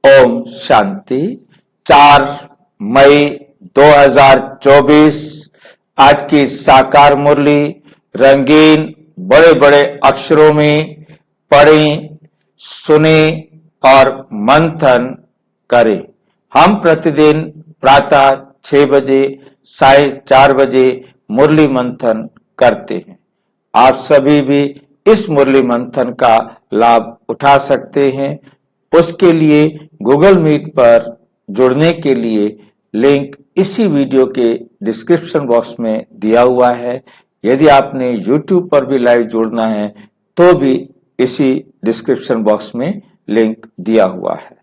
ओम शांति। 4 मई 2024 आज की साकार मुरली रंगीन बड़े बड़े अक्षरों में पढ़ें, सुने और मंथन करें। हम प्रतिदिन प्रातः 6 बजे 4:30 बजे मुरली मंथन करते हैं। आप सभी भी इस मुरली मंथन का लाभ उठा सकते हैं। उसके लिए गूगल मीट पर जुड़ने के लिए लिंक इसी वीडियो के डिस्क्रिप्शन बॉक्स में दिया हुआ है। यदि आपने यूट्यूब पर भी लाइव जुड़ना है तो भी इसी डिस्क्रिप्शन बॉक्स में लिंक दिया हुआ है।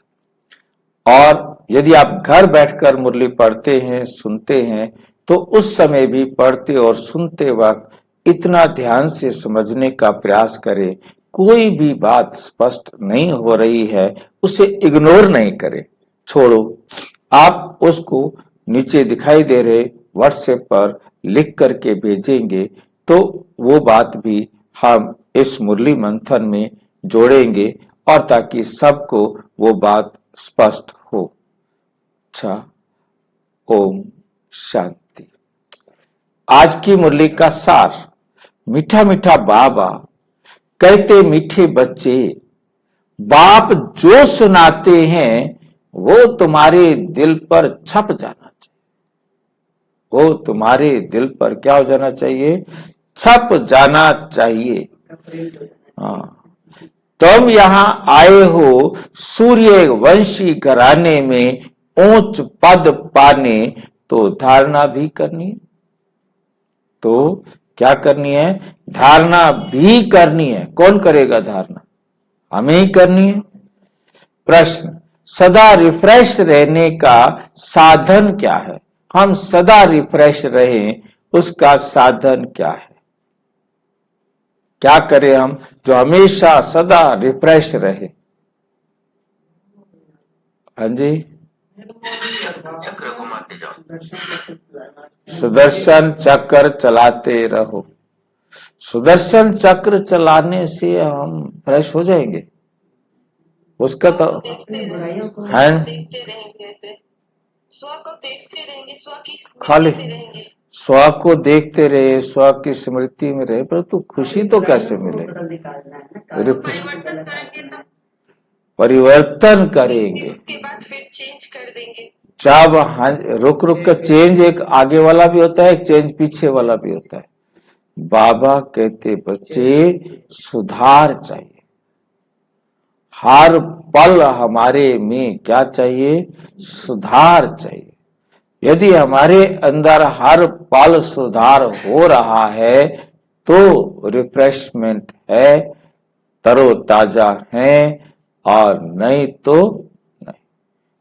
और यदि आप घर बैठकर मुरली पढ़ते हैं, सुनते हैं, तो उस समय भी पढ़ते और सुनते वक्त इतना ध्यान से समझने का प्रयास करें। कोई भी बात स्पष्ट नहीं हो रही है उसे इग्नोर नहीं करें, छोड़ो। आप उसको नीचे दिखाई दे रहे व्हाट्सएप पर लिख करके भेजेंगे तो वो बात भी हम इस मुरली मंथन में जोड़ेंगे और ताकि सबको वो बात स्पष्ट हो। अच्छा, ओम शांति। आज की मुरली का सार। मीठा मीठा बाबा कहते मीठे बच्चे, बाप जो सुनाते हैं वो तुम्हारे दिल पर छप जाना चाहिए। वो तुम्हारे दिल पर क्या हो जाना चाहिए? छप जाना चाहिए। हाँ, तुम यहाँ आए हो सूर्य वंशी घराने में ऊंच पद पाने, तो धारणा भी करनी है। तो क्या करनी है? धारणा भी करनी है। कौन करेगा धारणा? हमें ही करनी है। प्रश्न, सदा रिफ्रेश रहने का साधन क्या है? हम सदा रिफ्रेश रहें उसका साधन क्या है? क्या करें हम जो हमेशा सदा रिफ्रेश रहे? हाँ जी, सुदर्शन चक्र चलाते रहो। सुदर्शन चक्र चलाने से हम फ्रेश हो जाएंगे? उसका तो है देखते रहेंगे, स्व को देखते रहेंगे, स्व की खाली स्मृति में रहेंगे। स्व को देखते रहे, स्व की स्मृति में रहे, परंतु खुशी तो कैसे मिले? परिवर्तन करेंगे के बाद फिर चेंज कर देंगे। जब रुक रुक कर चेंज एक आगे वाला भी होता है, एक चेंज पीछे वाला भी होता है। बाबा कहते बच्चे सुधार चाहिए। हर पल हमारे में क्या चाहिए? सुधार चाहिए। यदि हमारे अंदर हर पल सुधार हो रहा है तो रिफ्रेशमेंट है, तरोताजा है, और नहीं तो नहीं,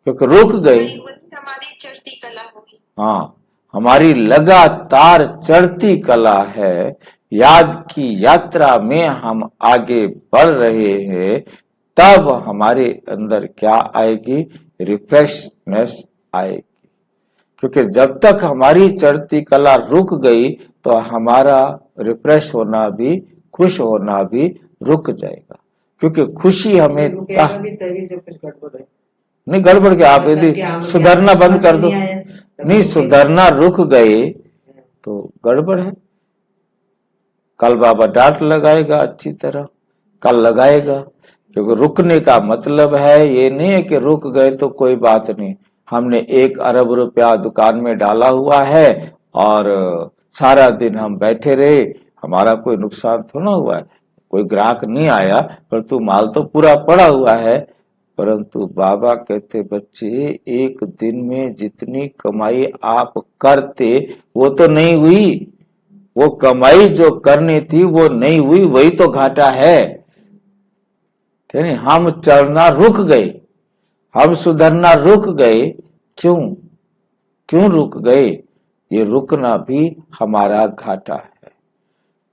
क्योंकि रुक गए। हमारी चढ़ती कला होगी। हाँ, हमारी लगातार चढ़ती कला है। याद की यात्रा में हम आगे बढ़ रहे हैं, तब हमारे अंदर क्या आएगी? रिफ्रेशनेस आएगी। क्योंकि जब तक हमारी चढ़ती कला रुक गई तो हमारा रिफ्रेश होना भी, खुश होना भी रुक जाएगा। क्योंकि खुशी हमें नहीं गड़बड़ के आप यदि सुधरना बंद कर दो, नहीं सुधरना रुक गए तो गड़बड़ है। कल बाबा डांट लगाएगा, अच्छी तरह कल लगाएगा। क्योंकि रुकने का मतलब है ये नहीं है कि रुक गए तो कोई बात नहीं। हमने 1 अरब रुपया दुकान में डाला हुआ है और सारा दिन हम बैठे रहे, हमारा कोई नुकसान थोड़ा हुआ है, कोई ग्राहक नहीं आया, परंतु माल तो पूरा पड़ा हुआ है। परंतु बाबा कहते बच्चे, एक दिन में जितनी कमाई आप करते वो तो नहीं हुई। वो कमाई जो करनी थी वो नहीं हुई, वही तो घाटा है। हम चढ़ना रुक गए, हम सुधरना रुक गए। क्यों रुक गए? ये रुकना भी हमारा घाटा है।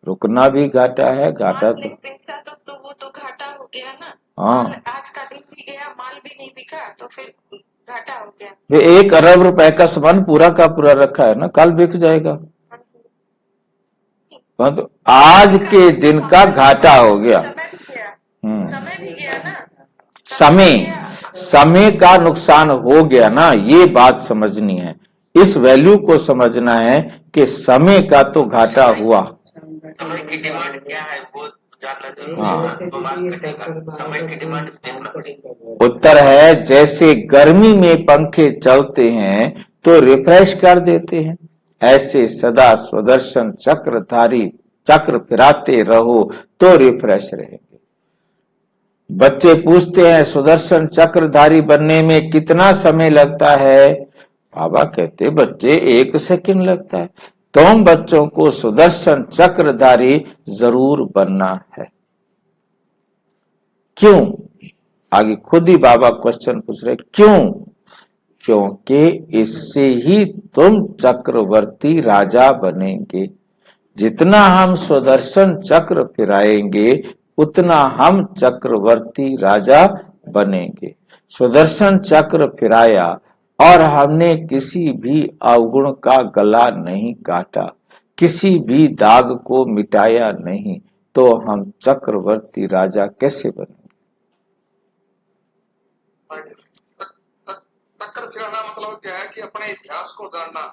रुकना भी घाटा है। घाटा तो वो तो घाटा हो गया ना। हाँ, आज का दिन भी गया, माल भी नहीं बिका, तो फिर घाटा हो गया। ये 1 अरब रुपए का सामान पूरा का पूरा रखा है ना, कल बिक जाएगा। तो आज के दिन का घाटा हो गया। समय भी गया ना। समय समय का नुकसान हो गया ना, ये बात समझनी है। इस वैल्यू को समझना है कि समय का तो घाटा हुआ। समय की डिमांड क्या है वो जानना जरूरी हाँ। है। तो बात करेगा समय की डिमांड कितना। उत्तर है, जैसे गर्मी में पंखे चलते हैं तो रिफ्रेश कर देते हैं, ऐसे सदा सुदर्शन चक्रधारी चक्र फिराते रहो तो रिफ्रेश रहेंगे। बच्चे पूछते हैं सुदर्शन चक्रधारी बनने में कितना समय लगता है? बाबा कहते बच्चे 1 सेकंड लगता है। तुम बच्चों को सुदर्शन चक्रधारी जरूर बनना है। क्यों? आगे खुद ही बाबा क्वेश्चन पूछ रहे, क्यों? क्योंकि इससे ही तुम चक्रवर्ती राजा बनेंगे। जितना हम सुदर्शन चक्र फिराएंगे उतना हम चक्रवर्ती राजा बनेंगे। सुदर्शन चक्र फिराया और हमने किसी भी अवगुण का गला नहीं काटा, किसी भी दाग को मिटाया नहीं, तो हम चक्रवर्ती राजा कैसे बनेंगे? चक्कर फिराना मतलब क्या है कि अपने इतिहास को जानना।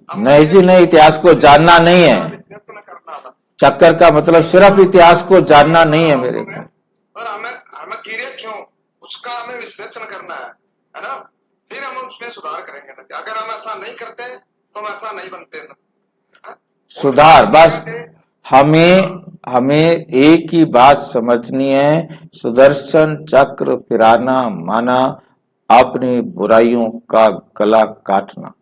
नहीं जी नहीं, इतिहास को जानना नहीं है। करना था। चक्कर का मतलब सिर्फ इतिहास को जानना नहीं है मेरे को। और हमें गिरे क्यों, उसका हमें विश्लेषण करना है ना। फिर हम उसमें सुधार करेंगे। अगर हम ऐसा नहीं करते तो हम ऐसा नहीं बनते। सुधार बस हमें एक ही बात समझनी है, सुदर्शन चक्र फिराना माना अपनी बुराइयों का गला काटना,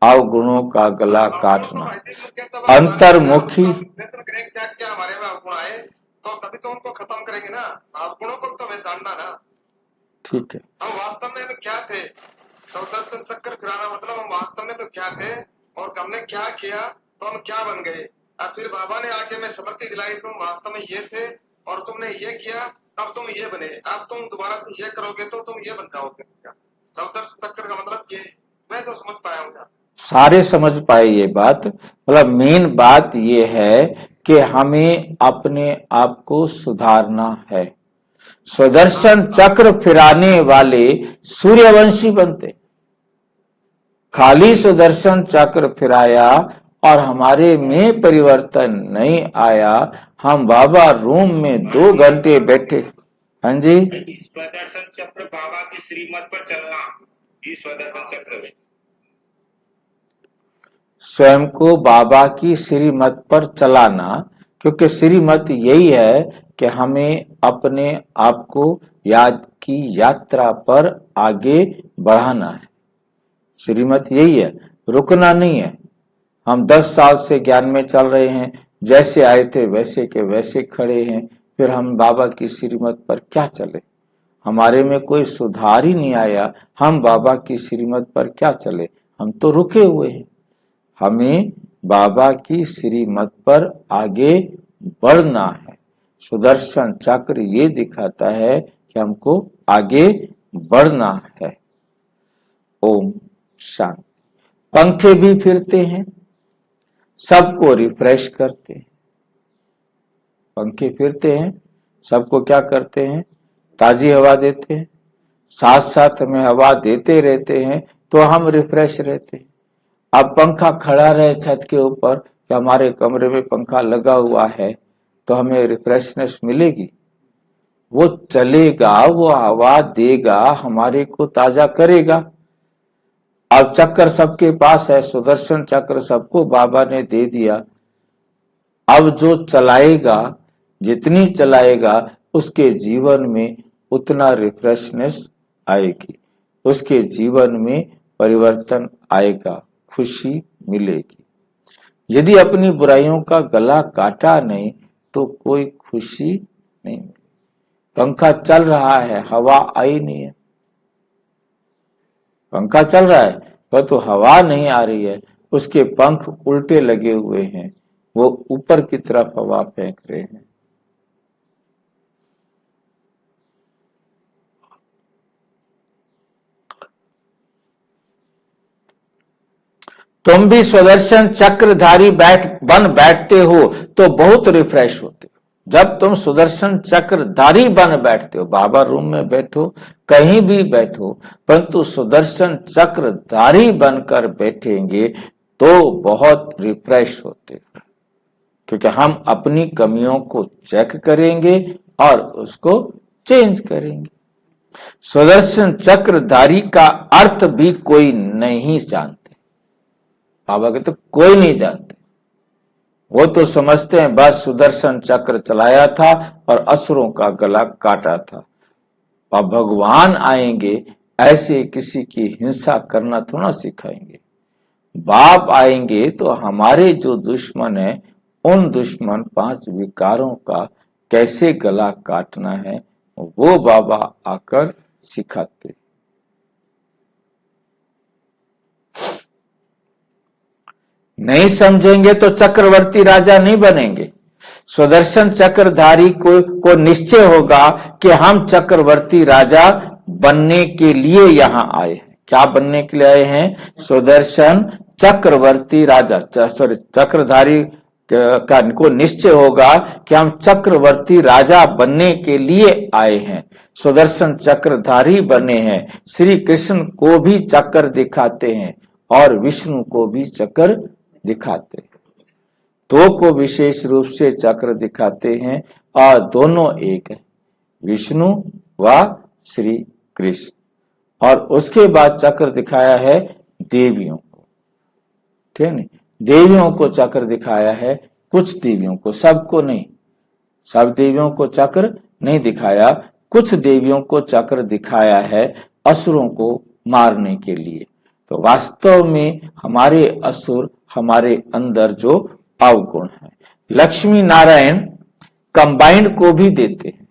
अवगुणों का गला काटना, अंतर्मुखी। क्या क्या हमारे में अवगुण आए तो तभी तो उनको खत्म करेंगे ना। अवगुणों को तो हमें जानना ना। ठीक है, हम वास्तव में क्या थे? सुदर्शन चक्र फिराना मतलब हम वास्तव में तो क्या थे और हमने क्या किया तो हम क्या बन गए। अब फिर बाबा ने आके में स्मृति दिलाई, तुम वास्तव में ये थे और तुमने ये किया, अब तुम ये बने। अब तुम दोबारा से ये करोगे तो तुम ये बन जाओगे। सुदर्शन चक्र का मतलब ये मैं तो समझ पाया हूँ। सारे समझ पाए ये बात। मतलब मेन बात ये है कि हमें अपने आप को सुधारना है। सुदर्शन चक्र फिराने वाले सूर्यवंशी बनते, खाली सुदर्शन चक्र फिराया और हमारे में परिवर्तन नहीं आया। हम बाबा रूम में 2 घंटे बैठे। हाँ जी, स्वदर्शन चक्र बाबा की श्रीमत पर चलना, ये स्वदर्शन चक्र है। स्वयं को बाबा की श्रीमत पर चलाना, क्योंकि श्रीमत यही है कि हमें अपने आप को याद की यात्रा पर आगे बढ़ाना है। श्रीमत यही है, रुकना नहीं है। हम 10 साल से ज्ञान में चल रहे हैं, जैसे आए थे वैसे के वैसे खड़े हैं। फिर हम बाबा की श्रीमत पर क्या चले? हमारे में कोई सुधार ही नहीं आया। हम बाबा की श्रीमत पर क्या चले? हम तो रुके हुए हैं। हमें बाबा की श्रीमत पर आगे बढ़ना है। सुदर्शन चक्र ये दिखाता है कि हमको आगे बढ़ना है। ओम शांति। पंखे भी फिरते हैं, सबको रिफ्रेश करते हैं। पंखे फिरते हैं, सबको क्या करते हैं? ताजी हवा देते हैं। साथ साथ हमें हवा देते रहते हैं तो हम रिफ्रेश रहते हैं। अब पंखा खड़ा रहे छत के ऊपर, कि हमारे कमरे में पंखा लगा हुआ है, तो हमें रिफ्रेशनेस मिलेगी? वो चलेगा, वो हवा देगा, हमारे को ताजा करेगा। अब चक्र सबके पास है, सुदर्शन चक्र सबको बाबा ने दे दिया। अब जो चलाएगा, जितनी चलाएगा उसके जीवन में उतना रिफ्रेशनेस आएगी, उसके जीवन में परिवर्तन आएगा, खुशी मिलेगी। यदि अपनी बुराइयों का गला काटा नहीं तो कोई खुशी नहीं मिलेगी। पंखा चल रहा है, हवा आई नहीं है। पंखा चल रहा है पर तो हवा नहीं आ रही है, उसके पंख उल्टे लगे हुए हैं, वो ऊपर की तरफ हवा फेंक रहे हैं। तुम भी सुदर्शन चक्रधारी बन बैठते हो तो बहुत रिफ्रेश होते हो, जब तुम सुदर्शन चक्रधारी बन बैठते हो, बाबा रूम में बैठो, कहीं भी बैठो, परंतु सुदर्शन चक्रधारी बनकर बैठेंगे तो बहुत रिफ्रेश होते हैं, क्योंकि हम अपनी कमियों को चेक करेंगे और उसको चेंज करेंगे। सुदर्शन चक्रधारी का अर्थ भी कोई नहीं जानते, बाबा कहते कोई नहीं जानते। वो तो समझते हैं बस सुदर्शन चक्र चलाया था और असुरों का गला काटा था। और भगवान आएंगे, ऐसे किसी की हिंसा करना थोड़ा सिखाएंगे। बाप आएंगे तो हमारे जो दुश्मन है, उन दुश्मन 5 विकारों का कैसे गला काटना है, वो बाबा आकर सिखाते। नहीं समझेंगे तो चक्रवर्ती राजा नहीं बनेंगे। सुदर्शन चक्रधारी को निश्चय होगा कि हम चक्रवर्ती राजा बनने के लिए यहां आए हैं। क्या बनने के लिए आए हैं? सुदर्शन चक्रवर्ती राजा, सॉरी चक्रधारी का को निश्चय होगा कि हम चक्रवर्ती राजा बनने के लिए आए हैं, सुदर्शन चक्रधारी बने हैं। श्री कृष्ण को भी चक्र दिखाते हैं और विष्णु को भी चक्र दिखाते हैं। दो को विशेष रूप से चक्र दिखाते हैं और दोनों एक है, विष्णु व श्री कृष्ण। और उसके बाद चक्र दिखाया है देवियों को, ठीक है। देवियों को चक्र दिखाया है, कुछ देवियों को, सबको नहीं। सब देवियों को चक्र नहीं दिखाया, कुछ देवियों को चक्र दिखाया है असुरों को मारने के लिए। तो वास्तव में हमारे असुर हमारे अंदर जो अवगुण है, लक्ष्मी नारायण कंबाइंड को भी देते हैं।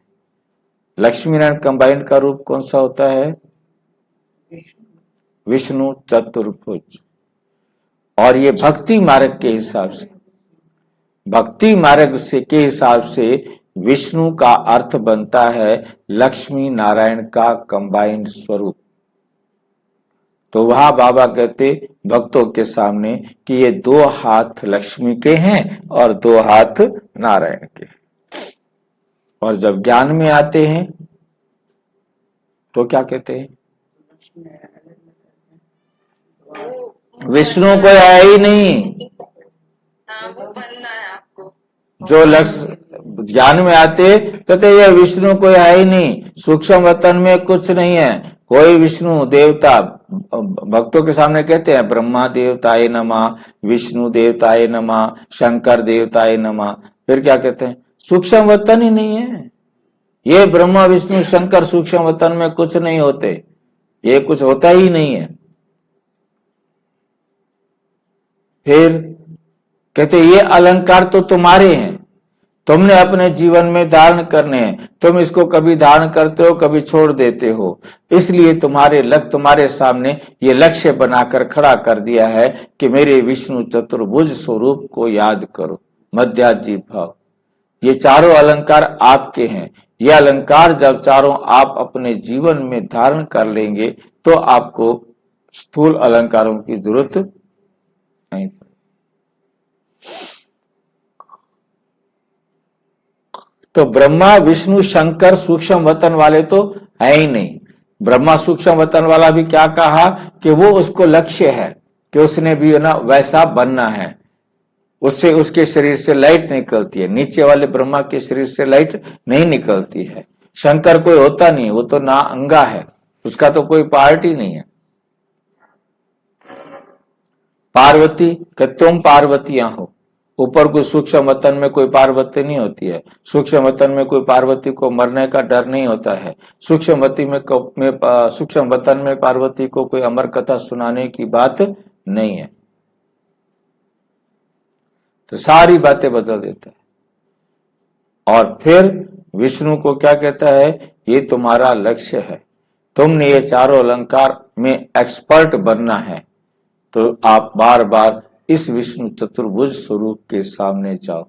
लक्ष्मी नारायण कंबाइंड का रूप कौन सा होता है? विष्णु चतुर्भुज। और ये भक्ति मार्ग के हिसाब से, भक्ति मार्ग से के हिसाब से विष्णु का अर्थ बनता है लक्ष्मी नारायण का कंबाइंड स्वरूप। तो वहां बाबा कहते भक्तों के सामने कि ये 2 हाथ लक्ष्मी के हैं और 2 हाथ नारायण के। और जब ज्ञान में आते हैं तो क्या कहते हैं? विष्णु कोई है ही नहीं। हाँ, वो बनना है आपको। जो लक्ष्य ज्ञान में आते कहते ये विष्णु कोई है ही नहीं, सूक्ष्म वतन में कुछ नहीं है, कोई विष्णु देवता। भक्तों के सामने कहते हैं ब्रह्मा देवताय नमः, विष्णु देवताय नमः, शंकर देवताय नमः। फिर क्या कहते हैं? सूक्ष्म वतन ही नहीं है। ये ब्रह्मा विष्णु शंकर सूक्ष्म वतन में कुछ नहीं होते, ये कुछ होता ही नहीं है। फिर कहते ये अलंकार तो तुम्हारे हैं, तुमने अपने जीवन में धारण करने हैं, तुम इसको कभी धारण करते हो कभी छोड़ देते हो, इसलिए तुम्हारे सामने ये लक्ष्य बनाकर खड़ा कर दिया है कि मेरे विष्णु चतुर्भुज स्वरूप को याद करो, मध्याजी भाव। ये चारों अलंकार आपके हैं। ये अलंकार जब चारों आप अपने जीवन में धारण कर लेंगे तो आपको स्थूल अलंकारों की जरूरत नहीं। तो ब्रह्मा विष्णु शंकर सूक्ष्म वतन वाले तो है ही नहीं। ब्रह्मा सूक्ष्म वतन वाला भी क्या कहा कि वो उसको लक्ष्य है कि उसने भी ना वैसा बनना है, उससे उसके शरीर से लाइट निकलती है। नीचे वाले ब्रह्मा के शरीर से लाइट नहीं निकलती है। शंकर कोई होता नहीं, वो तो ना अंगा है, उसका तो कोई पार्ट ही नहीं है। पार्वती कि तुम पार्वतियां हो, ऊपर कोई सूक्ष्म वतन में कोई पार्वती नहीं होती है। सूक्ष्म वतन में कोई पार्वती को मरने का डर नहीं होता है। सूक्ष्म वतन में पार्वती को कोई अमर कथा सुनाने की बात नहीं है। तो सारी बातें बदल देता है। और फिर विष्णु को क्या कहता है? ये तुम्हारा लक्ष्य है, तुमने ये चारों अलंकार में एक्सपर्ट बनना है। तो आप बार बार इस विष्णु चतुर्भुज स्वरूप के सामने जाओ,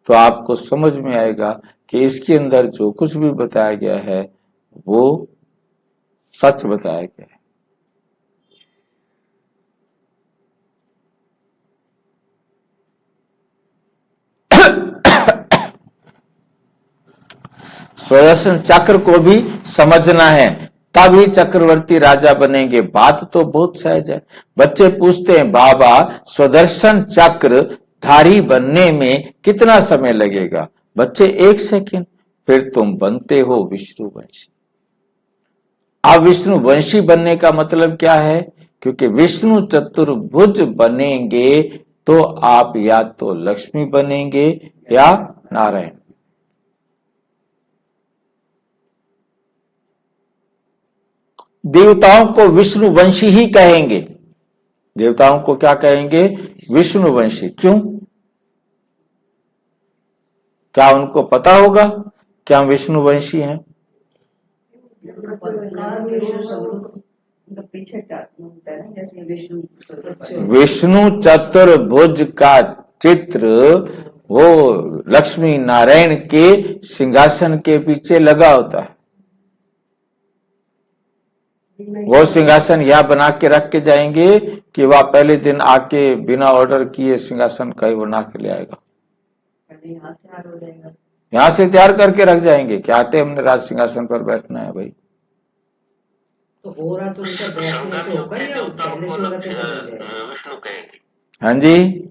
तो आपको समझ में आएगा कि इसके अंदर जो कुछ भी बताया गया है वो सच बताया गया है। सुदर्शन चक्र को भी समझना है, तभी चक्रवर्ती राजा बनेंगे। बात तो बहुत सहज है। बच्चे पूछते हैं बाबा सुदर्शन चक्र धारी बनने में कितना समय लगेगा? बच्चे 1 सेकंड, फिर तुम बनते हो विष्णुवंशी। अब विष्णुवंशी बनने का मतलब क्या है? क्योंकि विष्णु चतुर्भुज बनेंगे तो आप या तो लक्ष्मी बनेंगे या नारायण। देवताओं को विष्णुवंशी ही कहेंगे। देवताओं को क्या कहेंगे? विष्णुवंशी। क्यों? क्या उनको पता होगा कि हम विष्णुवंशी हैं? विष्णु चतुर्भुज का चित्र वो लक्ष्मी नारायण के सिंहासन के पीछे लगा होता है। वो सिंहासन यहाँ बना के रख के जाएंगे कि वह पहले दिन आके बिना ऑर्डर किए सिंहासन कहीं बना के ले आएगा? यहाँ से तैयार करके रख जाएंगे कि आते हमने राज सिंहासन पर बैठना है भाई। तो हो रहा तो उनका बैठने से होगा या पहले से होगा कैसे बन जाएगा? विष्णु कहेंगे। हाँ जी,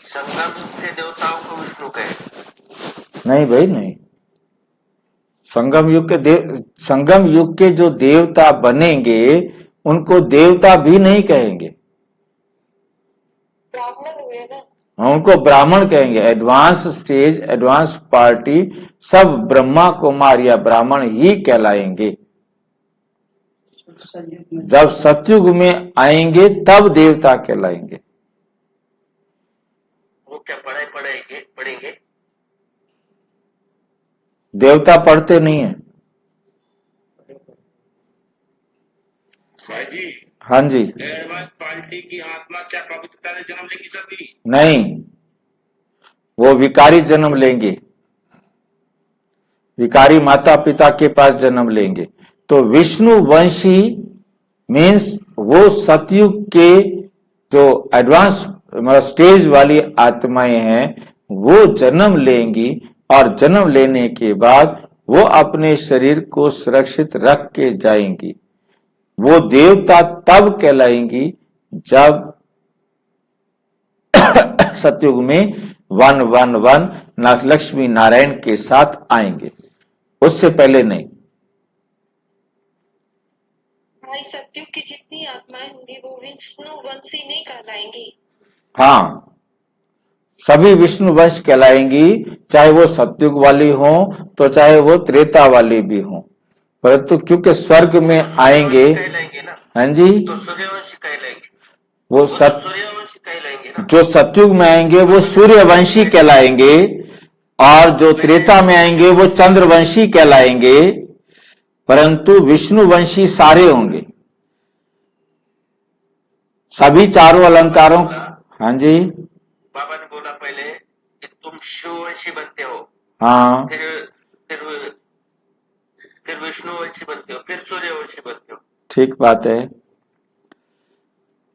संगम के देवताओं को विष्णु कहेंगे। नहीं भाई नहीं। संगम युग के जो देवता बनेंगे उनको देवता भी नहीं कहेंगे, ब्राह्मण हुए ना। उनको ब्राह्मण कहेंगे। एडवांस स्टेज, एडवांस पार्टी सब ब्रह्मा कुमार या ब्राह्मण ही कहलाएंगे। जब सतयुग में आएंगे तब देवता कहलाएंगे। वो क्या पढ़ेंगे? देवता पढ़ते नहीं है भाई जी। हाँ जी, एडवांस पार्टी की आत्मा क्या पवित्रता से जन्म लेगी सभी? नहीं, वो विकारी जन्म लेंगे, विकारी माता पिता के पास जन्म लेंगे। तो विष्णु वंशी मीन्स वो सतयुग के जो एडवांस मतलब स्टेज वाली आत्माएं हैं वो जन्म लेंगी, और जन्म लेने के बाद वो अपने शरीर को सुरक्षित रख के जाएंगी। वो देवता तब कहलाएंगी जब सतयुग में 111 लक्ष्मी नारायण के साथ आएंगे, उससे पहले नहीं। भाई सतयुग की जितनी आत्माएं होंगी वो विष्णुवंशी नहीं कहलाएंगी। हाँ, सभी विष्णु वंश कहलाएंगी, चाहे वो सतयुग वाली हो तो चाहे वो त्रेता वाली भी हो। परंतु क्योंकि स्वर्ग में आएंगे, हाँ जी, तो सूर्यवंशी कहलाएंगे। वो सूर्यवंशी कहलाएंगे ना। जो सतयुग में आएंगे वो सूर्यवंशी कहलाएंगे, और जो त्रेता में आएंगे वो चंद्रवंशी कहलाएंगे। परंतु विष्णुवंशी सारे होंगे, सभी चारों अलंकारों। हाँ जी, बाबा ने बोला पहले कि तुम शिववंशी बनते हो, हाँ, फिर विष्णुवंशी बनते हो, फिर सूर्यवंशी बनते हो। ठीक बात है।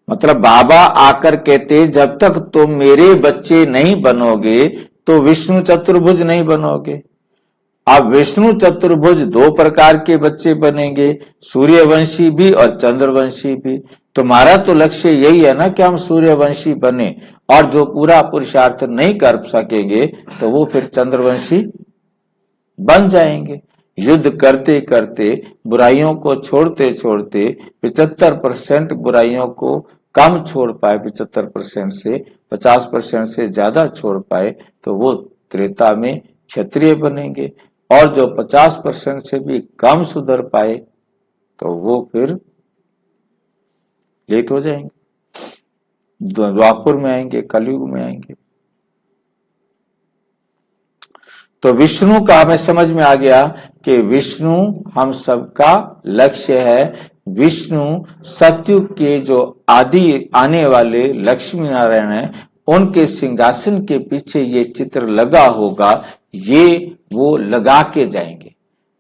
मतलब बाबा आकर कहते जब तक तुम मेरे बच्चे नहीं बनोगे तो विष्णु चतुर्भुज नहीं बनोगे। अब विष्णु चतुर्भुज 2 प्रकार के बच्चे बनेंगे, सूर्यवंशी भी और चंद्रवंशी भी। तुम्हारा तो लक्ष्य यही है ना कि हम सूर्यवंशी बने, और जो पूरा पुरुषार्थ नहीं कर सकेंगे तो वो फिर चंद्रवंशी बन जाएंगे। युद्ध करते करते बुराइयों को छोड़ते छोड़ते 75% बुराइयों को कम छोड़ पाए, 75% से 50% से ज्यादा छोड़ पाए तो वो त्रेता में क्षत्रिय बनेंगे, और जो 50% से भी कम सुधर पाए तो वो फिर लेट हो जाएंगे, द्वापर में आएंगे, कलयुग में आएंगे। तो विष्णु का हमें समझ में आ गया कि विष्णु हम सबका लक्ष्य है। विष्णु सतयुग के जो आदि आने वाले लक्ष्मी नारायण हैं उनके सिंहासन के पीछे ये चित्र लगा होगा, ये वो लगा के जाएंगे,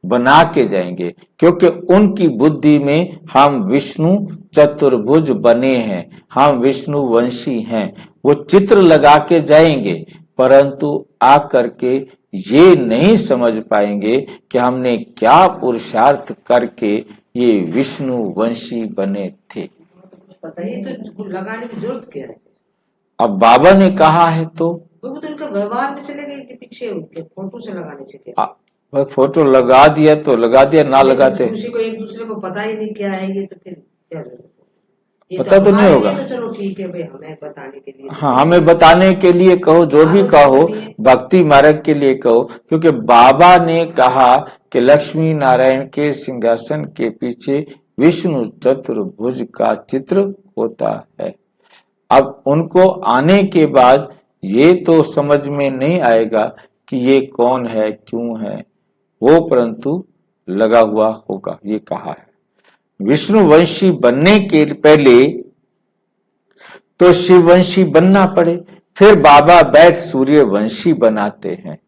बना के जाएंगे, क्योंकि उनकी बुद्धि में हम विष्णु चतुर्भुज बने हैं, हम विष्णु वंशी हैं। वो चित्र लगा के जाएंगे, परंतु आकर के ये नहीं समझ पाएंगे कि हमने क्या पुरुषार्थ करके ये विष्णु वंशी बने थे। पता ही तो लगाने की जरूरत क्या है। अब बाबा ने कहा है तो वो तो उनका व्यवहार में चले गए कि पीछे उनके फोटो से लगाने से क्या। भाई फोटो लगा दिया तो लगा दिया, ना लगाते किसी को एक दूसरे को पता ही नहीं क्या है ये, तो फिर क्या जरूरत है? ये पता तो नहीं हमारे होगा। लिए तो चलो ठीक है भाई, हमें बताने के लिए। हाँ, हमें बताने के लिए कहो, जो भी कहो, भक्ति मार्ग के लिए कहो, क्योंकि बाबा ने कहा कि लक्ष्मी नारायण के सिंहासन के पीछे विष्णु चतुर्भुज का चित्र होता है। अब उनको आने के बाद ये तो समझ में नहीं आएगा कि ये कौन है, क्यों है वो, परंतु लगा हुआ होगा, ये कहा है। विष्णुवंशी बनने के पहले तो शिववंशी बनना पड़े, फिर बाबा बैठ सूर्यवंशी बनाते हैं।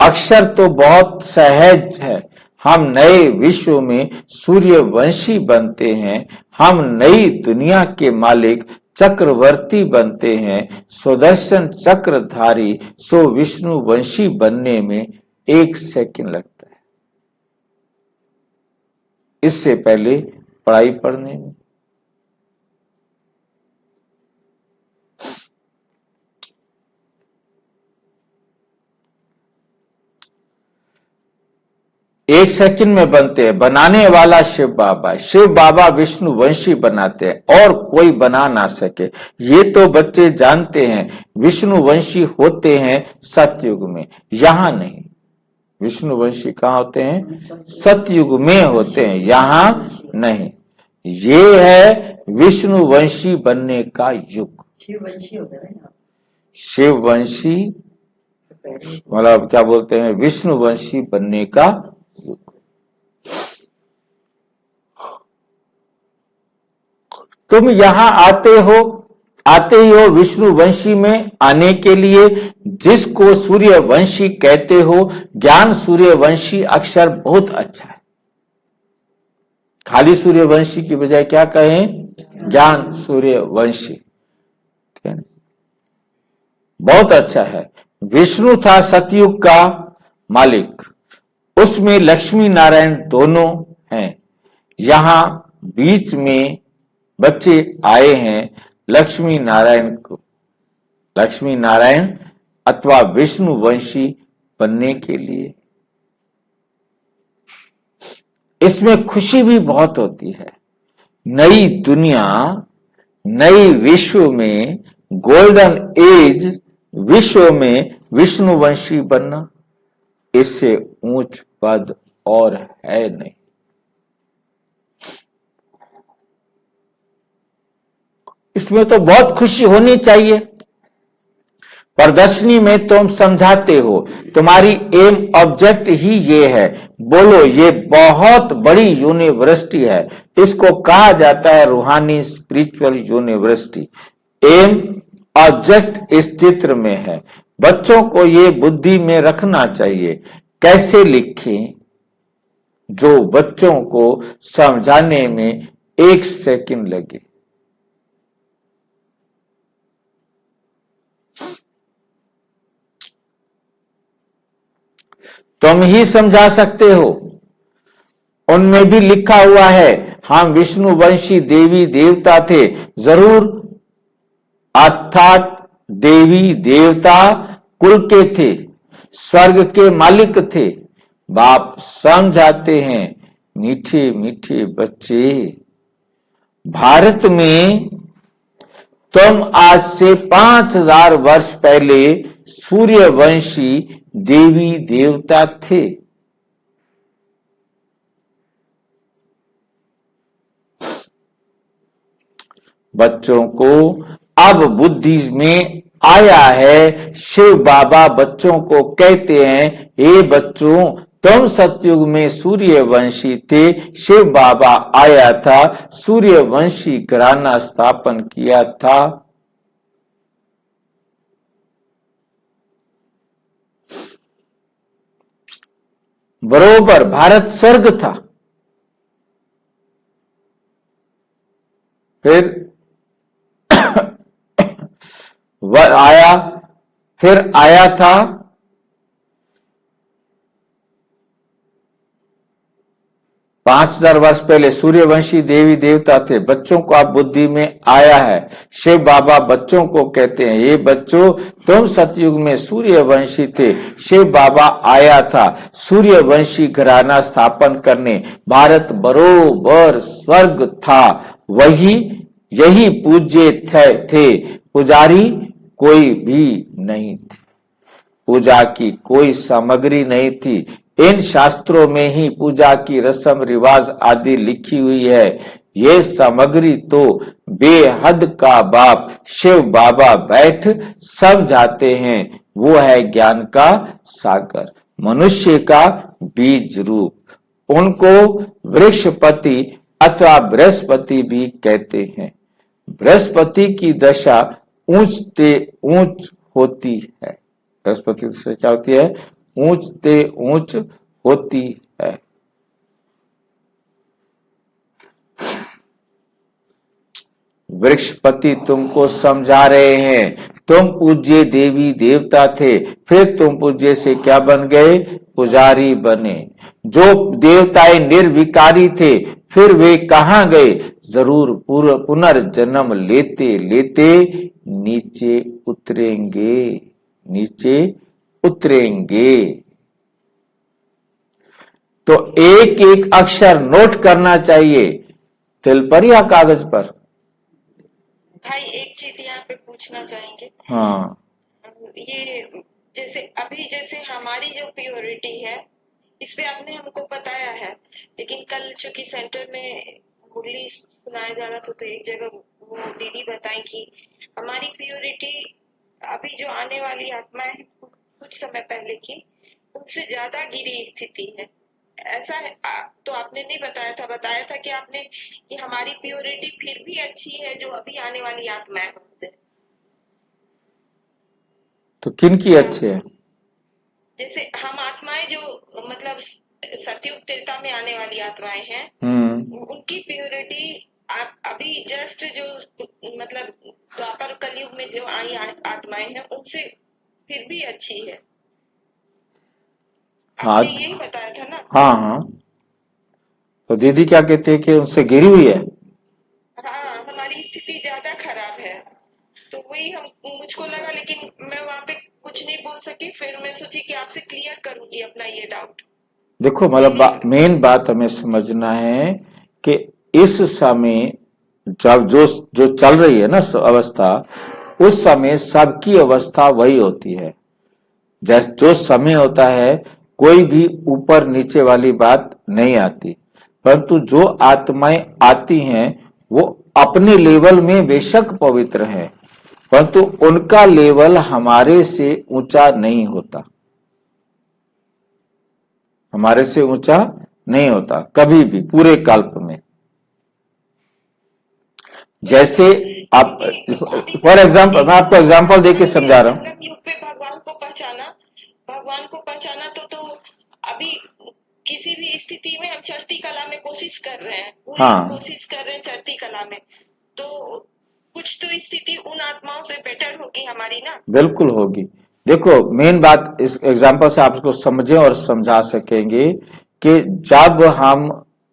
अक्षर तो बहुत सहज है, हम नए विश्व में सूर्यवंशी बनते हैं, हम नई दुनिया के मालिक चक्रवर्ती बनते हैं, सुदर्शन चक्रधारी। सो विष्णुवंशी बनने में 1 सेकंड लगता है, इससे पहले पढ़ाई पढ़ने में। एक सेकंड में बनते हैं, बनाने वाला शिव बाबा। शिव बाबा विष्णुवंशी बनाते हैं और कोई बना ना सके। ये तो बच्चे जानते हैं, विष्णुवंशी होते हैं सतयुग में, यहां नहीं। विष्णुवंशी कहाँ होते हैं? सतयुग में होते हैं, यहां नहीं। ये है विष्णुवंशी बनने का युग। शिववंशी होता है ना, शिववंशी मतलब क्या बोलते हैं, विष्णुवंशी बनने का युग। तुम यहां आते ही हो विष्णुवंशी में आने के लिए, जिसको सूर्यवंशी कहते हो। ज्ञान सूर्यवंशी अक्षर बहुत अच्छा है, खाली सूर्यवंशी की बजाय क्या कहें, ज्ञान सूर्यवंशी, बहुत अच्छा है। विष्णु था सतयुग का मालिक, उसमें लक्ष्मी नारायण दोनों हैं। यहां बीच में बच्चे आए हैं लक्ष्मी नारायण को, लक्ष्मी नारायण अथवा विष्णुवंशी बनने के लिए। इसमें खुशी भी बहुत होती है। नई दुनिया, नई विश्व में, गोल्डन एज विश्व में विष्णुवंशी बनना, इससे ऊंच पद और है नहीं। इसमें तो बहुत खुशी होनी चाहिए। प्रदर्शनी में तुम समझाते हो, तुम्हारी एम ऑब्जेक्ट ही ये है। बोलो ये बहुत बड़ी यूनिवर्सिटी है, इसको कहा जाता है रूहानी स्पिरिचुअल यूनिवर्सिटी। एम ऑब्जेक्ट इस चित्र में है, बच्चों को ये बुद्धि में रखना चाहिए। कैसे लिखें जो बच्चों को समझाने में 1 सेकंड लगे। तुम ही समझा सकते हो। उनमें भी लिखा हुआ है हम विष्णुवंशी देवी देवता थे, जरूर, अर्थात देवी देवता कुल के थे, स्वर्ग के मालिक थे। बाप समझाते हैं, मीठे मीठे बच्चे, भारत में तुम आज से 5000 वर्ष पहले सूर्यवंशी देवी देवता थे। बच्चों को अब बुद्धि में आया है। शिव बाबा बच्चों को कहते हैं, हे बच्चों, तुम सतयुग में सूर्यवंशी थे, शिव बाबा आया था, सूर्यवंशी घराना स्थापन किया था। बरोबर भारत स्वर्ग था। फिर वह आया, फिर आया था 5000 वर्ष पहले सूर्यवंशी देवी देवता थे, बच्चों को आप बुद्धि में आया है। शिव बाबा बच्चों को कहते हैं, ये बच्चों तुम सतयुग में सूर्यवंशी थे, शिव बाबा आया था सूर्यवंशी घराना स्थापन करने, भारत बरोबर स्वर्ग था, वही यही पूज्य थे, पुजारी कोई भी नहीं थे, पूजा की कोई सामग्री नहीं थी। इन शास्त्रों में ही पूजा की रस्म रिवाज आदि लिखी हुई है। ये सामग्री तो बेहद का बाप शिव बाबा बैठ समझाते हैं, वो है ज्ञान का सागर, मनुष्य का बीज रूप। उनको वृक्षपति अथवा बृहस्पति भी कहते हैं। बृहस्पति की दशा ऊंचते ऊंच होती है। बृहस्पति से क्या होती है? ऊंचते ऊंच होती है। वृक्षपति तुमको समझा रहे हैं, तुम पूज्य देवी देवता थे, फिर तुम पूज्य से क्या बन गए? पुजारी बने। जो देवताएं निर्विकारी थे, फिर वे कहां गए? जरूर पुनर्जन्म लेते लेते नीचे उतरेंगे, नीचे उतरेंगे। तो एक एक अक्षर नोट करना चाहिए, तिल पर या कागज पर। भाई एक चीज यहाँ पे पूछना चाहेंगे। हाँ, ये जैसे हमारी जो प्योरिटी है, इस पे आपने हमको बताया है, लेकिन कल चूंकि सेंटर में मुरली सुनाया जा रहा था, तो एक जगह वो दीदी बताई कि हमारी प्योरिटी अभी जो आने वाली आत्माएं हैं कुछ समय पहले की, उनसे ज्यादा गिरी स्थिति है, ऐसा है। तो आपने नहीं बताया था, बताया था कि आपने कि हमारी प्योरिटी फिर भी अच्छी है जो अभी आने वाली आत्माएं उनसे। तो किन की अच्छे है? जैसे हम आत्माएं जो मतलब सतयुग त्रेता में आने वाली आत्माएं हैं, उनकी प्योरिटी अभी जस्ट जो मतलब द्वापर कलयुग में जो आई आत्माएं हैं उनसे फिर भी अच्छी है। हाँ, आपने यही बताया था ना? हाँ हाँ। तो दीदी क्या कहते हैं कि उनसे गिरी हुई है? हाँ, हमारी स्थिति ज्यादा खराब है, तो वही मुझको लगा, लेकिन मैं वहां पे कुछ नहीं बोल सकी। फिर मैं सोची कि आपसे क्लियर करूंगी अपना ये डाउट। देखो, मतलब मेन बात हमें समझना है कि इस समय जब जो चल रही है ना अवस्था, उस समय सबकी अवस्था वही होती है। जैसे जो समय होता है, कोई भी ऊपर नीचे वाली बात नहीं आती, परंतु जो आत्माएं आती हैं वो अपने लेवल में बेशक पवित्र है, परंतु उनका लेवल हमारे से ऊंचा नहीं होता, हमारे से ऊंचा नहीं होता कभी भी, पूरे कल्प में। जैसे आप फॉर एग्जाम्पल, मैं आपको एग्जाम्पल देके समझा रहा हूं। युग पे भगवान को पहचाना तो अभी किसी भी स्थिति में हम चढ़ती कला में कोशिश कर रहे हैं, पूरी कोशिश कर रहे हैं चढ़ती कला में, तो कुछ तो स्थिति उन आत्माओं से बेटर होगी हमारी ना। बिल्कुल होगी। देखो, मेन बात इस एग्जाम्पल से आपको समझे और समझा सकेंगे कि जब हम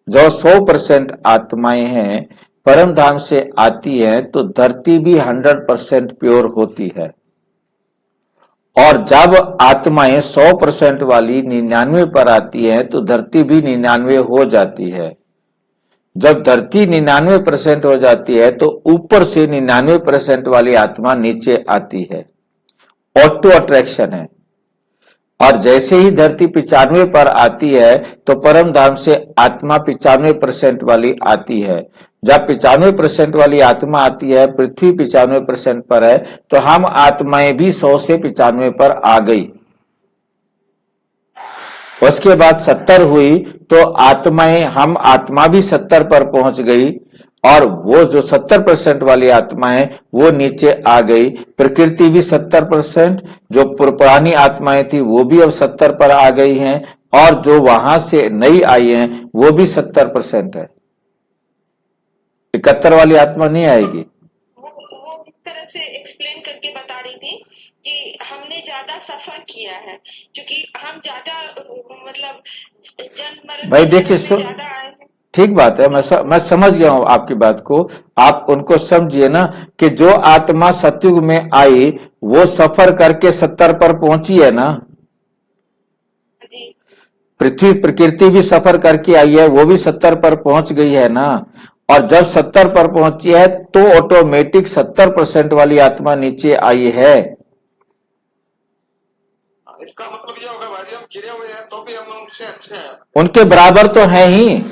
जो 100% आत्माएं हैं परम धाम से आती है, तो धरती भी 100% प्योर होती है, और जब आत्माएं 100% वाली 99 पर आती है तो धरती भी 99 हो जाती है। जब धरती 99% हो जाती है तो ऊपर से 99% वाली आत्मा नीचे आती है, ऑटो अट्रैक्शन है। और जैसे ही धरती 95 पर आती है तो परम धाम से आत्मा 95% वाली आती है। जब 95% वाली आत्मा आती है, पृथ्वी 95% पर है, तो हम आत्माएं भी 100 से 95 पर आ गई। उसके बाद 70 हुई तो हम आत्मा भी 70 पर पहुंच गई, और वो जो 70% वाली आत्मा है वो नीचे आ गई। प्रकृति भी 70%, जो पुरानी आत्माएं थी वो भी अब 70 पर आ गई हैं, और जो वहां से नई आई हैं वो भी 70% है। 71 वाली आत्मा नहीं आएगी। वो इस तरह से एक्सप्लेन करके बता रही थी कि हमने ज्यादा सफर किया है, क्योंकि हम ज्यादा मतलब जन्म मरण भाई देखिए, ज्यादा आए हैं। ठीक बात है, मैं समझ गया हूं आपकी बात को। आप उनको समझिए ना कि जो आत्मा सतयुग में आई वो सफर करके 70 पर पहुंची है ना। जी पृथ्वी प्रकृति भी सफर करके आई है, वो भी 70 पर पहुंच गई है ना। और जब 70 पर पहुंची है तो ऑटोमेटिक 70% वाली आत्मा नीचे आई है। इसका मतलब ये होगा भाई, हम गिरे हुए हैं तो भी हम उनसे अच्छे हैं। उनके बराबर तो है ही।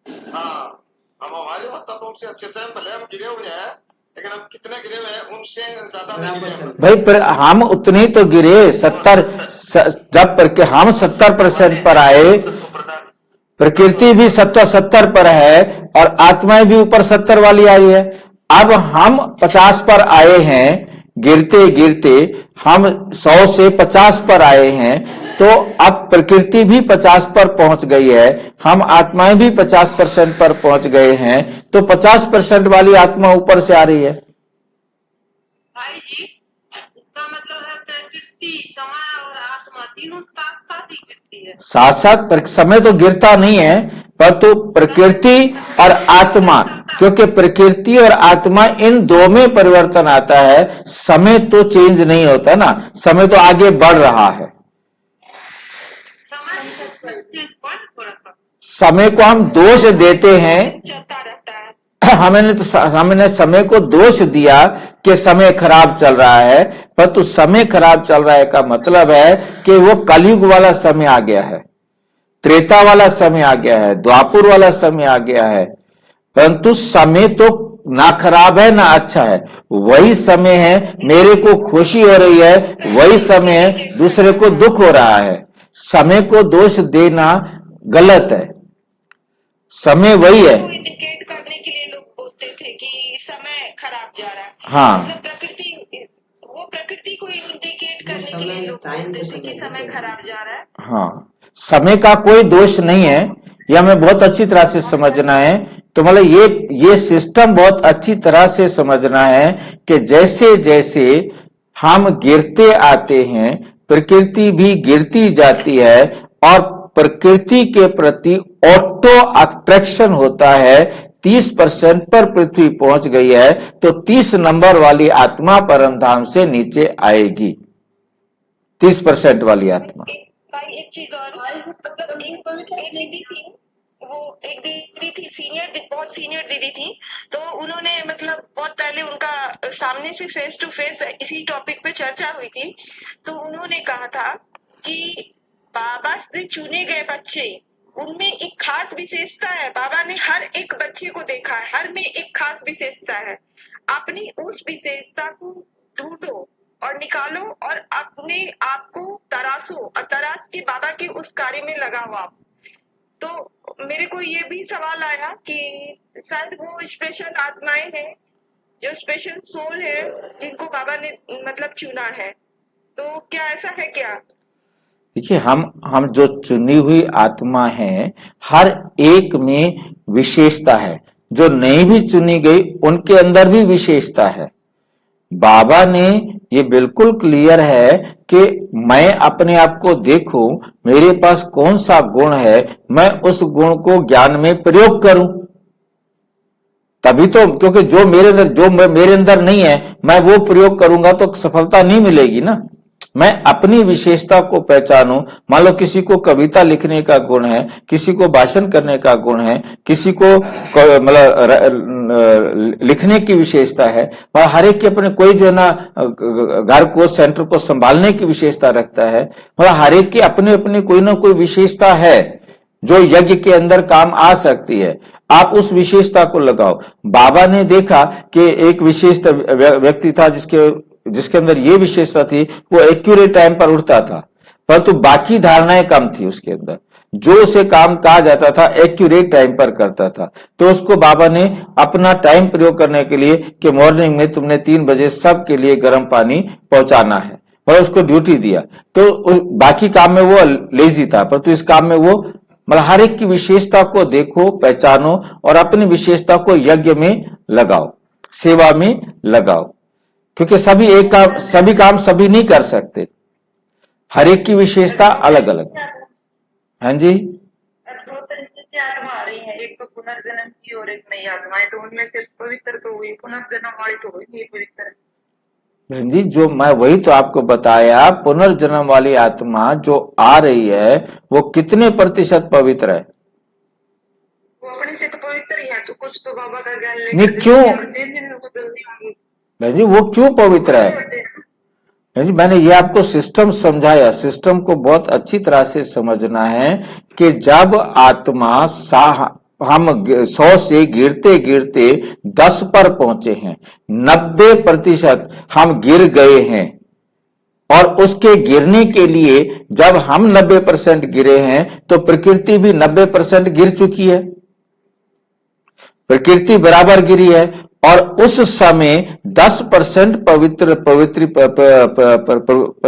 हाँ, हम हमारी अवस्था तो उनसे अच्छे थे, भले हम गिरे हुए हैं लेकिन हम कितने गिरे हुए हैं उनसे ज्यादा नहीं गिरे हैं। भाई पर हम उतने ही तो गिरे 70 जब हम 70% पर आए, प्रकृति भी 70 पर है और आत्माएं भी ऊपर 70 वाली आई है। अब हम 50 पर आए हैं, गिरते गिरते हम 100 से 50 पर आए हैं, तो अब प्रकृति भी 50 पर पहुंच गई है, हम आत्माएं भी 50% पर पहुंच गए हैं, तो 50% वाली आत्मा ऊपर से आ रही है। भाई जी, इसका मतलब है प्रकृति, समय और आत्मा तीनों साथ साथ ही गिरती है। साथ साथ समय तो गिरता नहीं है, परंतु प्रकृति और आत्मा, क्योंकि प्रकृति और आत्मा इन दो में परिवर्तन आता है, समय तो चेंज नहीं होता ना, समय तो आगे बढ़ रहा है। थोड़ा सा समय को हम दोष देते हैं, चलता रहता है। हमने समय को दोष दिया कि समय खराब चल रहा है, परंतु समय खराब चल रहा है का मतलब है कि वो कलयुग वाला समय आ गया है, त्रेता वाला समय आ गया है, द्वापुर वाला समय आ गया है। परंतु समय तो ना खराब है ना अच्छा है, वही समय है। मेरे को खुशी हो रही है, वही समय है दूसरे को दुख हो रहा है। समय को दोष देना गलत है, समय वही है। तो इंडिकेट करने के लिए लोग बोलते थे कि समय खराब जा रहा है। हाँ। मतलब प्रकृति को इंडिकेट करने के लिए लोग बोलते थे कि समय खराब जा रहा है। हाँ, समय का कोई दोष नहीं है, यह हमें बहुत अच्छी तरह से समझना है। तो मतलब ये सिस्टम बहुत अच्छी तरह से समझना है कि जैसे जैसे हम गिरते आते हैं, प्रकृति भी गिरती जाती है और प्रकृति के प्रति ऑटो अट्रैक्शन होता है। 30% पर पृथ्वी पहुंच गई है तो 30 नंबर वाली आत्मा परम धाम से नीचे आएगी, 30% वाली आत्मा। भाई एक चीज और, मतलब एक दीदी थी, वो एक दीदी थी सीनियर, बहुत सीनियर दीदी थी। तो उन्होंने मतलब बहुत पहले उनका सामने से फेस टू फेस इसी टॉपिक पे चर्चा हुई थी। तो उन्होंने कहा था कि बाबा से चुने गए बच्चे, उनमें एक खास विशेषता है। बाबा ने हर एक बच्चे को देखा है, हर में एक खास विशेषता है। अपनी उस विशेषता को ढूंढो और निकालो और अपने आप को तराशो और तराश के बाबा के उस कार्य में लगाओ आप। तो मेरे को ये भी सवाल आया कि शायद वो स्पेशल आत्माएं हैं, जो स्पेशल सोल है, जिनको बाबा ने मतलब चुना है। तो क्या ऐसा है क्या? देखिए, हम जो चुनी हुई आत्मा है, हर एक में विशेषता है। जो नहीं भी चुनी गई उनके अंदर भी विशेषता है। बाबा ने ये बिल्कुल क्लियर है कि मैं अपने आप को देखूं, मेरे पास कौन सा गुण है, मैं उस गुण को ज्ञान में प्रयोग करूं। तभी तो, क्योंकि जो मेरे अंदर नहीं है, मैं वो प्रयोग करूंगा तो सफलता नहीं मिलेगी ना। मैं अपनी विशेषता को पहचानूं। मान लो किसी को कविता लिखने का गुण है, किसी को भाषण करने का गुण है, किसी को मतलब लिखने की विशेषता है, और हर एक के अपने, कोई जो है ना घर को, सेंटर को संभालने की विशेषता रखता है। मतलब हर एक की अपने अपने कोई ना कोई विशेषता है जो यज्ञ के अंदर काम आ सकती है। आप उस विशेषता को लगाओ। बाबा ने देखा कि एक विशेष व्यक्ति था जिसके अंदर ये विशेषता थी, वो एक्यूरेट टाइम पर उठता था, परंतु बाकी धारणाएं कम थी उसके अंदर। जो उसे काम कहा जाता था एक्यूरेट टाइम पर करता था। तो उसको बाबा ने अपना टाइम प्रयोग करने के लिए कि मॉर्निंग में तुमने 3 बजे सबके लिए गर्म पानी पहुंचाना है, और उसको ड्यूटी दिया। तो बाकी काम में वो लेजी था, परंतु इस काम में वो, मतलब हर एक की विशेषता को देखो, पहचानो और अपनी विशेषता को यज्ञ में लगाओ, सेवा में लगाओ। क्योंकि सभी काम सभी नहीं कर सकते, हर एक की विशेषता अलग अलग। हाँ जी, 2 तरीके की आत्मा आ रही है। एक पुनर्जन्म की और एक नई आत्माएं, तो उनमें से पवित्र तो हुई, पुनर्जन्म वाली तो हुई नहीं पवित्र। बहन जी, जो मैं वही तो आपको बताया, पुनर्जन्म वाली आत्मा जो आ रही है वो कितने प्रतिशत पवित्र है? वो अपने से तो पवित्र ही है, तो कुछ तो बाबा का ज्ञान नहीं, लेकर क्यों? बदलती होंगी। बहन जी, वो क्यों पवित्र है? बहन जी, मैंने ये आपको सिस्टम समझाया। सिस्टम को बहुत अच्छी तरह से समझना है कि जब आत्मा हम 100 से गिरते गिरते 10 पर पहुंचे हैं, 90% हम गिर गए हैं, और उसके गिरने के लिए जब हम 90% गिरे हैं तो प्रकृति भी 90% गिर चुकी है, प्रकृति बराबर गिरी है, और उस समय 10% पवित्र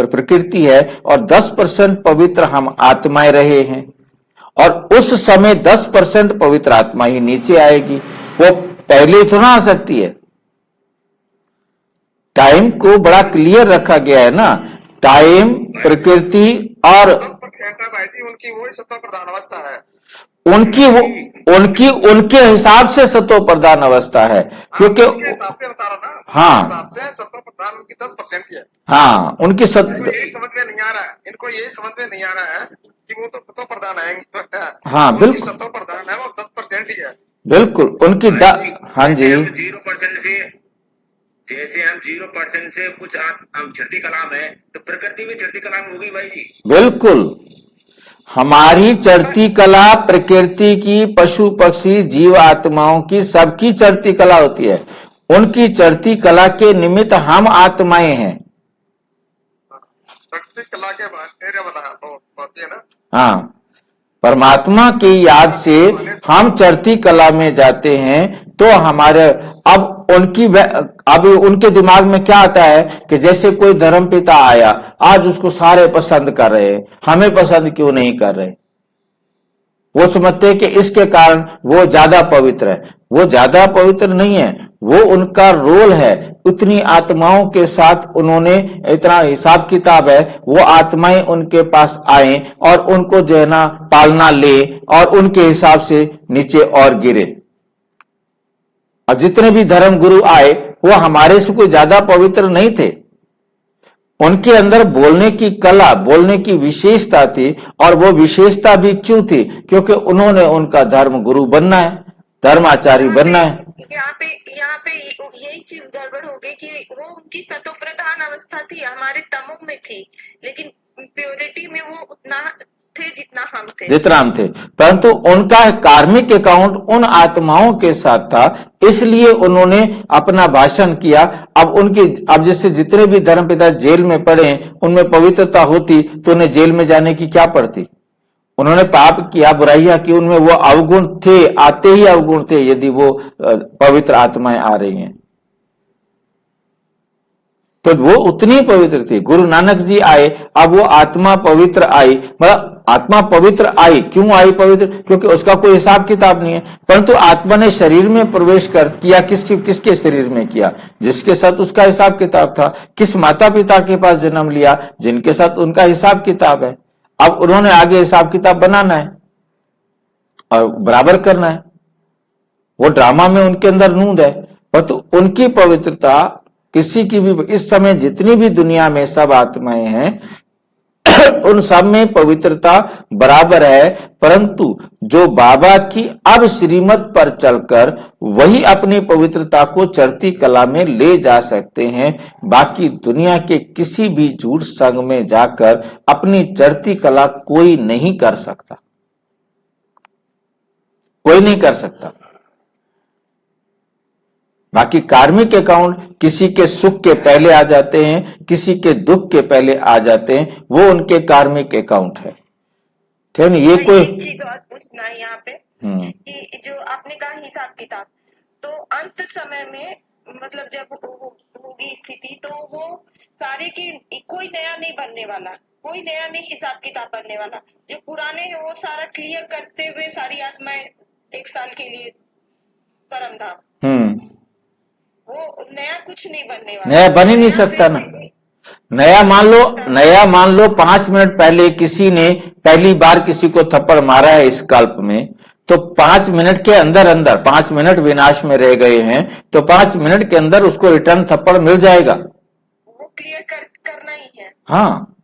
प्रकृति है और 10% पवित्र हम आत्माएं रहे हैं, और उस समय 10% पवित्र आत्मा ही नीचे आएगी। वो पहले थोड़ा आ सकती है। टाइम को बड़ा क्लियर रखा गया है ना, टाइम, प्रकृति और 10% है भाई जी, उनकी वही सत्ता प्रधान अवस्था है। उनके हिसाब से सतो प्रधान अवस्था है, क्योंकि उनके हिसाब से बता रहा ना, हाँ, हिसाब से सत्ता प्रधान उनकी 10% की है। हाँ, उनकी इनको यही समझ में नहीं आ रहा है, इनको यही समझ में नहीं आ रहा है कि वो तो सतो प्रधान आएंगे। हाँ, बिल्कुल सतो प्रधान है, वो 10% ही है। बिल्कुल उनकी हाँ जी, 0% से, जैसे हम 0% से कुछ हम छठी कलाम है, तो प्रकृति भी छठी कलाम होगी भाई जी। बिल्कुल हमारी चढ़ती कला प्रकृति की, पशु पक्षी जीव आत्माओं की, सबकी चढ़ती कला होती है। उनकी चढ़ती कला के निमित्त हम आत्माएं हैं। चढ़ती कला के बाद बता तो बात है ना। हाँ, परमात्मा की याद से हम चढ़ती कला में जाते हैं, तो हमारे अब उनके दिमाग में क्या आता है कि जैसे कोई धर्मपिता आया, आज उसको सारे पसंद कर रहे हैं, हमें पसंद क्यों नहीं कर रहे? वो समझते हैं कि इसके कारण वो ज्यादा पवित्र है। वो ज्यादा पवित्र नहीं है, वो उनका रोल है। उतनी आत्माओं के साथ उन्होंने इतना हिसाब किताब है, वो आत्माएं उनके पास आए और उनको जो है ना पालना ले, और उनके हिसाब से नीचे और गिरे। और जितने भी धर्म गुरु आए वो हमारे से कोई ज्यादा पवित्र नहीं थे। उनके अंदर बोलने की कला, बोलने की विशेषता थी, और वो विशेषता भी क्यों थी? क्योंकि उन्होंने उनका धर्म गुरु बनना है, धर्माचारी बनना है। यहाँ पे यही चीज गड़बड़ हो गई कि वो उनकी सतो प्रधान अवस्था थी, हमारे तमो में थी, लेकिन प्योरिटी में वो उतना थे जितना हम थे। परंतु उनका कार्मिक अकाउंट उन आत्माओं के साथ था, इसलिए उन्होंने अपना भाषण किया। अब जैसे जितने भी धर्मपिता जेल में पड़े, उनमें पवित्रता होती तो उन्हें जेल में जाने की क्या पड़ती? उन्होंने पाप किया, बुराइयां की, उनमें वो अवगुण थे, आते ही अवगुण थे यदि वो पवित्र आत्माएं आ रही हैं, तो वो उतनी पवित्र थी। गुरु नानक जी आए, अब वो आत्मा पवित्र आई। मतलब आत्मा पवित्र आई, क्यों आई पवित्र? क्योंकि उसका कोई हिसाब किताब नहीं है। परंतु आत्मा ने शरीर में प्रवेश किया, किसके शरीर में किया? जिसके साथ उसका हिसाब किताब था। किस माता पिता के पास जन्म लिया? जिनके साथ उनका हिसाब किताब है। अब उन्होंने आगे हिसाब किताब बनाना है और बराबर करना है। वो ड्रामा में उनके अंदर नूंद है, परंतु उनकी पवित्रता किसी की भी, इस समय जितनी भी दुनिया में सब आत्माएं हैं उन सब में पवित्रता बराबर है। परंतु जो बाबा की अब श्रीमत पर चलकर वही अपनी पवित्रता को चढ़ती कला में ले जा सकते हैं। बाकी दुनिया के किसी भी झूठ संग में जाकर अपनी चढ़ती कला कोई नहीं कर सकता, कोई नहीं कर सकता। बाकी कार्मिक अकाउंट किसी के सुख के पहले आ जाते हैं, किसी के दुख के पहले आ जाते हैं, वो उनके कार्मिक अकाउंट है। ठीक है, ये कोई एक चीज और पूछना है यहाँ पे कि जो आपने कहा हिसाब किताब, तो अंत समय में मतलब जब होगी स्थिति, तो वो सारे के कोई नया नहीं बनने वाला, कोई नया नहीं हिसाब किताब बनने वाला। जो पुराने हैं वो सारा क्लियर करते हुए सारी आत्माएं 1 साल के लिए परम धाम, वो नया कुछ नहीं बनने वाला, नया बन ही नहीं सकता ना। नया मान लो 5 मिनट पहले किसी ने पहली बार किसी को थप्पड़ मारा है स्कल्प में, तो 5 मिनट के अंदर अंदर 5 मिनट विनाश में रह गए हैं तो 5 मिनट के अंदर उसको रिटर्न थप्पड़ मिल जाएगा। वो क्लियर करना ही है। हाँ,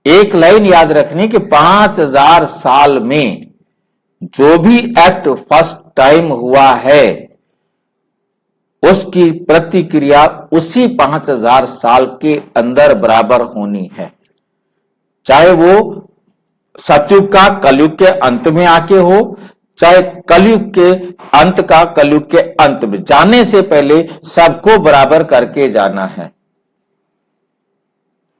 एक लाइन याद रखनी कि 5000 साल में जो भी एक्ट फर्स्ट टाइम हुआ है उसकी प्रतिक्रिया उसी 5000 साल के अंदर बराबर होनी है, चाहे वो सतयुग का कलयुग के अंत में आके हो, चाहे कलयुग के अंत का कलयुग के अंत में। जाने से पहले सबको बराबर करके जाना है।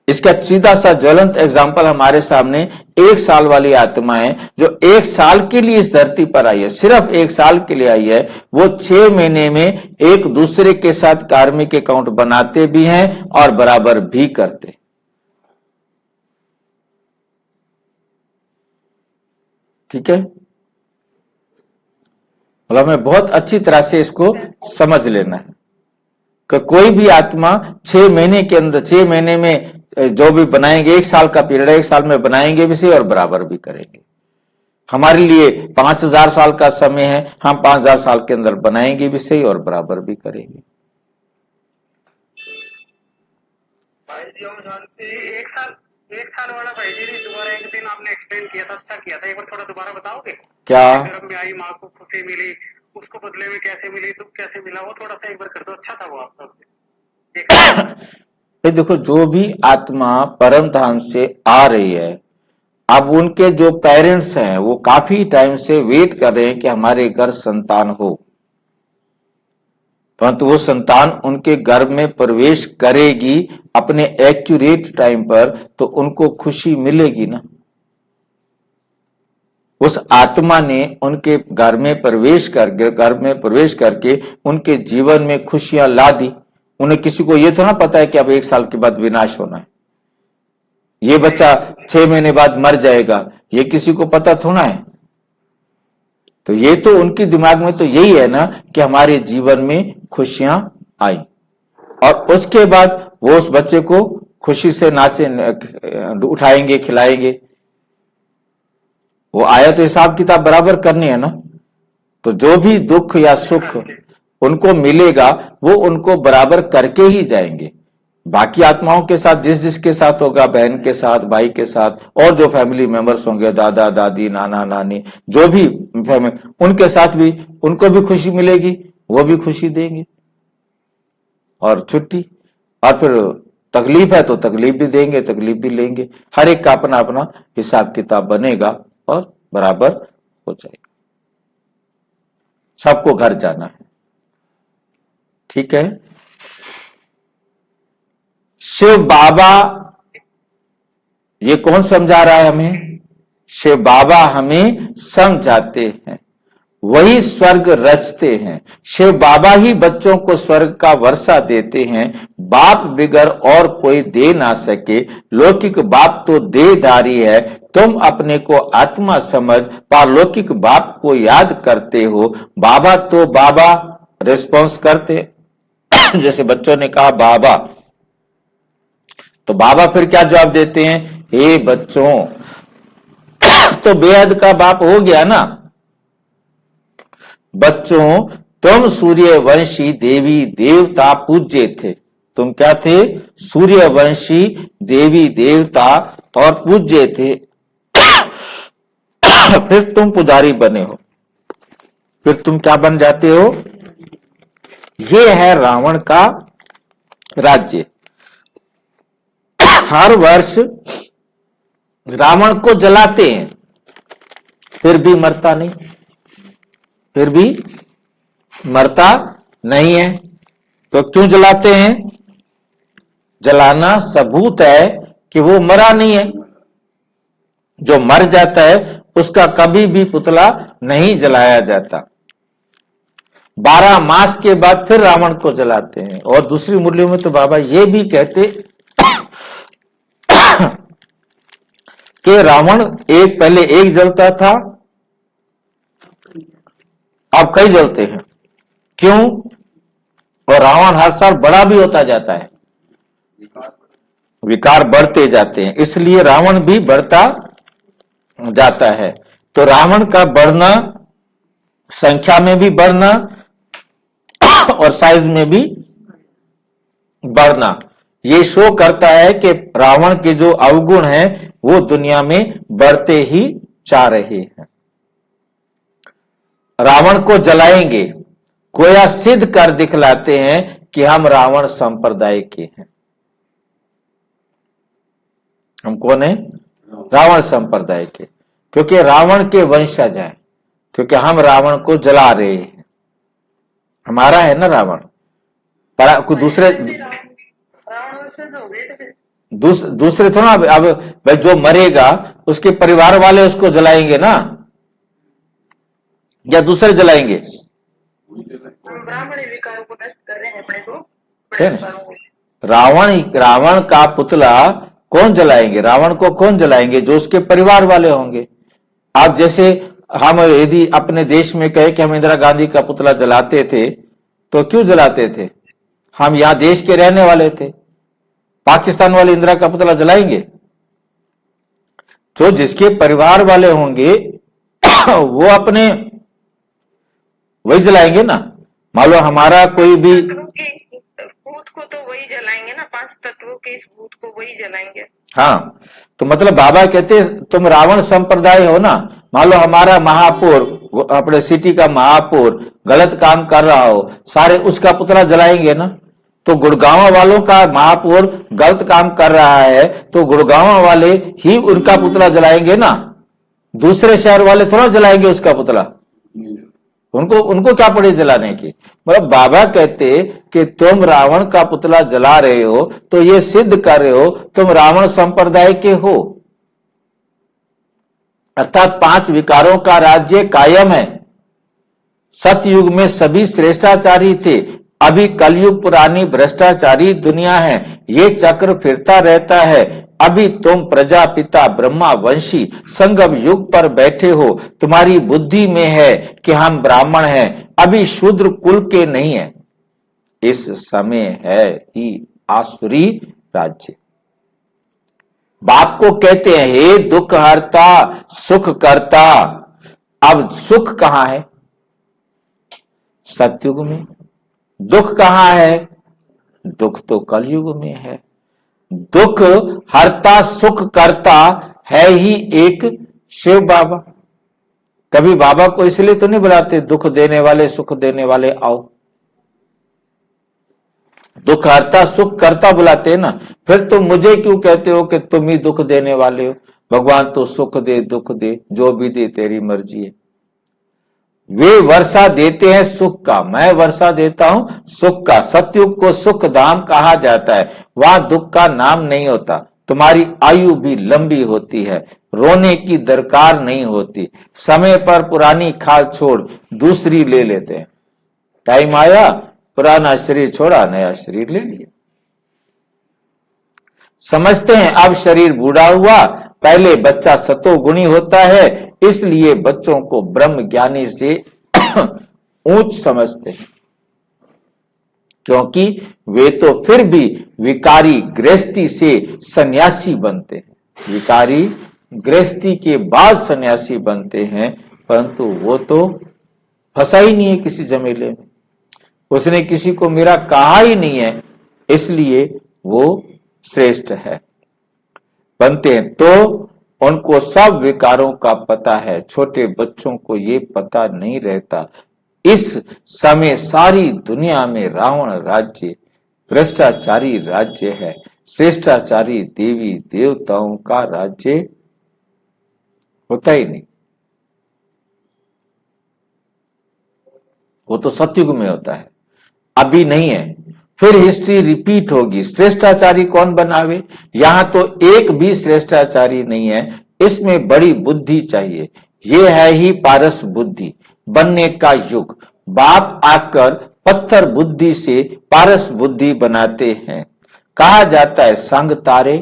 इसका सीधा सा ज्वलंत एग्जाम्पल हमारे सामने 1 साल वाली आत्माएं जो 1 साल के लिए इस धरती पर आई है, सिर्फ 1 साल के लिए आई है, वो 6 महीने में एक दूसरे के साथ कार्मिक अकाउंट बनाते भी हैं और बराबर भी करते। ठीक है, मतलब हमें बहुत अच्छी तरह से इसको समझ लेना है कि कोई भी आत्मा 6 महीने के अंदर 6 महीने में जो भी बनाएंगे, 1 साल का पीरियड है, 1 साल में बनाएंगे भी सही और बराबर भी करेंगे। हमारे लिए 5000 साल का समय है, हम 5000 साल के अंदर बनाएंगे भी सही और बराबर भी करेंगे। भाई जी हम जानते हैं 1 साल वाला भाई जी दोबारा एक दिन आपने एक्सप्लेन किया था, अच्छा किया था, एक बार थोड़ा दोबारा बताओगे? क्या गर्भ में आई माँ को खुशी मिली, उसको बदले में कैसे मिली, दुख कैसे मिला, वो थोड़ा सा एक बार कर दो, अच्छा था वो आपका। ये देखो, जो भी आत्मा परम धाम से आ रही है, अब उनके जो पेरेंट्स हैं वो काफी टाइम से वेट कर रहे हैं कि हमारे घर संतान हो, परंतु वो संतान उनके गर्भ में प्रवेश करेगी अपने एक्यूरेट टाइम पर तो उनको खुशी मिलेगी ना। उस आत्मा ने उनके घर में प्रवेश करके उनके जीवन में खुशियां ला दी। उन्हें किसी को यह तो ना पता है कि अब 1 साल के बाद विनाश होना है, ये बच्चा 6 महीने बाद मर जाएगा, ये किसी को पता थोड़ा है। तो ये तो उनके दिमाग में तो यही है ना कि हमारे जीवन में खुशियां आई और उसके बाद वो उस बच्चे को खुशी से नाचे उठाएंगे, खिलाएंगे। वो आया तो हिसाब किताब बराबर करनी है ना। तो जो भी दुख या सुख उनको मिलेगा वो उनको बराबर करके ही जाएंगे। बाकी आत्माओं के साथ जिसके साथ होगा, बहन के साथ, भाई के साथ, और जो फैमिली मेंबर्स होंगे, दादा दादी, नाना नानी, जो भी उनके साथ भी उनको भी खुशी मिलेगी, वो भी खुशी देंगे और छुट्टी। और फिर तकलीफ है तो तकलीफ भी देंगे, तकलीफ भी लेंगे। हर एक का अपना अपना हिसाब किताब बनेगा और बराबर हो जाएगा। सबको घर जाना है, ठीक है। शिव बाबा ये कौन समझा रहा है हमें? शिव बाबा हमें समझाते हैं, वही स्वर्ग रचते हैं। शिव बाबा ही बच्चों को स्वर्ग का वर्षा देते हैं। बाप बिगर और कोई दे ना सके, लौकिक बाप तो देहधारी है। तुम अपने को आत्मा समझ पारलौकिक बाप को याद करते हो। बाबा तो बाबा रिस्पॉन्स करते जैसे बच्चों ने कहा बाबा, तो बाबा फिर क्या जवाब देते हैं? हे बच्चों, तो बेहद का बाप हो गया ना। बच्चों, तुम सूर्यवंशी देवी देवता पूज्य थे। तुम क्या थे? सूर्यवंशी देवी देवता और पूज्य थे। फिर तुम पुजारी बने हो, फिर तुम क्या बन जाते हो? ये है रावण का राज्य। हर वर्ष रावण को जलाते हैं, फिर भी मरता नहीं, फिर भी मरता नहीं है। तो क्यों जलाते हैं? जलाना सबूत है कि वो मरा नहीं है। जो मर जाता है उसका कभी भी पुतला नहीं जलाया जाता। 12 मास के बाद फिर रावण को जलाते हैं। और दूसरी मुरलियों में तो बाबा ये भी कहते कि रावण पहले एक जलता था, अब कई जलते हैं। क्यों? और रावण हर साल बड़ा भी होता जाता है, विकार बढ़ते जाते हैं, इसलिए रावण भी बढ़ता जाता है। तो रावण का बढ़ना, संख्या में भी बढ़ना और साइज में भी बढ़ना, ये शो करता है कि रावण के जो अवगुण हैं वो दुनिया में बढ़ते ही जा रहे हैं। रावण को जलाएंगे, गोया सिद्ध कर दिखलाते हैं कि हम रावण संप्रदाय के हैं। हम कौन है? रावण संप्रदाय के, क्योंकि रावण के वंशज हैं, क्योंकि हम रावण को जला रहे हैं। हमारा है ना रावण, पर कोई दूसरे दूसरे थोड़ा। अब भाई जो मरेगा उसके परिवार वाले उसको जलाएंगे ना, या दूसरे जलाएंगे? ब्राह्मण विकारों को नष्ट कर रहे हैं अपने को। रावण का पुतला कौन जलाएंगे? रावण को कौन जलाएंगे? जो उसके परिवार वाले होंगे। आप जैसे हम यदि अपने देश में कहे कि हम इंदिरा गांधी का पुतला जलाते थे, तो क्यों जलाते थे? हम यहां देश के रहने वाले थे। पाकिस्तान वाले इंदिरा का पुतला जलाएंगे? जो जिसके परिवार वाले होंगे वो अपने वही जलाएंगे ना। मान लो हमारा कोई भी भूत को तो वही जलाएंगे ना, 5 तत्वों के इस भूत को वही जलाएंगे। हाँ, तो मतलब बाबा कहते तुम रावण संप्रदाय हो ना। मान लो हमारा महापौर, अपने सिटी का महापौर गलत काम कर रहा हो, सारे उसका पुतला जलाएंगे ना। तो गुड़गांव वालों का महापौर गलत काम कर रहा है तो गुड़गांव वाले ही उनका पुतला जलाएंगे ना, दूसरे शहर वाले थोड़ा जलाएंगे उसका पुतला। उनको क्या पड़ी जलाने की? मतलब बाबा कहते कि तुम रावण का पुतला जला रहे हो तो ये सिद्ध कर रहे हो तुम रावण संप्रदाय के हो। अर्थात 5 विकारों का राज्य कायम है। सतयुग में सभी श्रेष्ठाचारी थे, अभी कलयुग पुरानी भ्रष्टाचारी दुनिया है। ये चक्र फिरता रहता है। अभी तुम प्रजापिता ब्रह्मा वंशी संगम युग पर बैठे हो। तुम्हारी बुद्धि में है कि हम ब्राह्मण हैं, अभी शूद्र कुल के नहीं है। इस समय है ही आसुरी राज्य। बाप को कहते हैं हे दुख हरता सुख करता। अब सुख कहां है? सतयुग में। दुख कहां है? दुख तो कलयुग में है। दुख हरता सुख करता है ही एक शिव बाबा। कभी बाबा को इसलिए तो नहीं बुलाते दुख देने वाले सुख देने वाले आओ। दुख हरता सुख करता बुलाते हैं ना। फिर तुम मुझे क्यों कहते हो कि तुम ही दुख देने वाले हो? भगवान तो सुख दे दुख दे, जो भी दे तेरी मर्जी है। वे वर्षा देते हैं सुख का, मैं वर्षा देता हूं सुख का। सतयुग को सुख धाम कहा जाता है, वहां दुख का नाम नहीं होता। तुम्हारी आयु भी लंबी होती है, रोने की दरकार नहीं होती। समय पर पुरानी खाल छोड़ दूसरी ले लेते हैं। टाइम आया, पुराना शरीर छोड़ा, नया शरीर ले लिया। समझते हैं अब शरीर बूढ़ा हुआ, पहले बच्चा सतोगुणी होता है, इसलिए बच्चों को ब्रह्म ज्ञानी से ऊंच समझते हैं, क्योंकि वे तो फिर भी विकारी गृहस्थी से सन्यासी बनते हैं। विकारी गृहस्थी के बाद सन्यासी बनते हैं, परंतु वो तो फंसा ही नहीं है किसी झमेले में। उसने किसी को मेरा कहा ही नहीं है, इसलिए वो श्रेष्ठ है। बनते हैं तो उनको सब विकारों का पता है। छोटे बच्चों को ये पता नहीं रहता। इस समय सारी दुनिया में रावण राज्य भ्रष्टाचारी राज्य है। श्रेष्ठाचारी देवी देवताओं का राज्य होता ही नहीं। वो तो सतयुग में होता है, अभी नहीं है। फिर हिस्ट्री रिपीट होगी। श्रेष्ठाचारी कौन बनावे? यहां तो एक भी श्रेष्ठाचारी नहीं है। इसमें बड़ी बुद्धि चाहिए। ये है ही पारस बुद्धि बनने का युग। बाप आकर पत्थर बुद्धि से पारस बुद्धि बनाते हैं। कहा जाता है संग तारे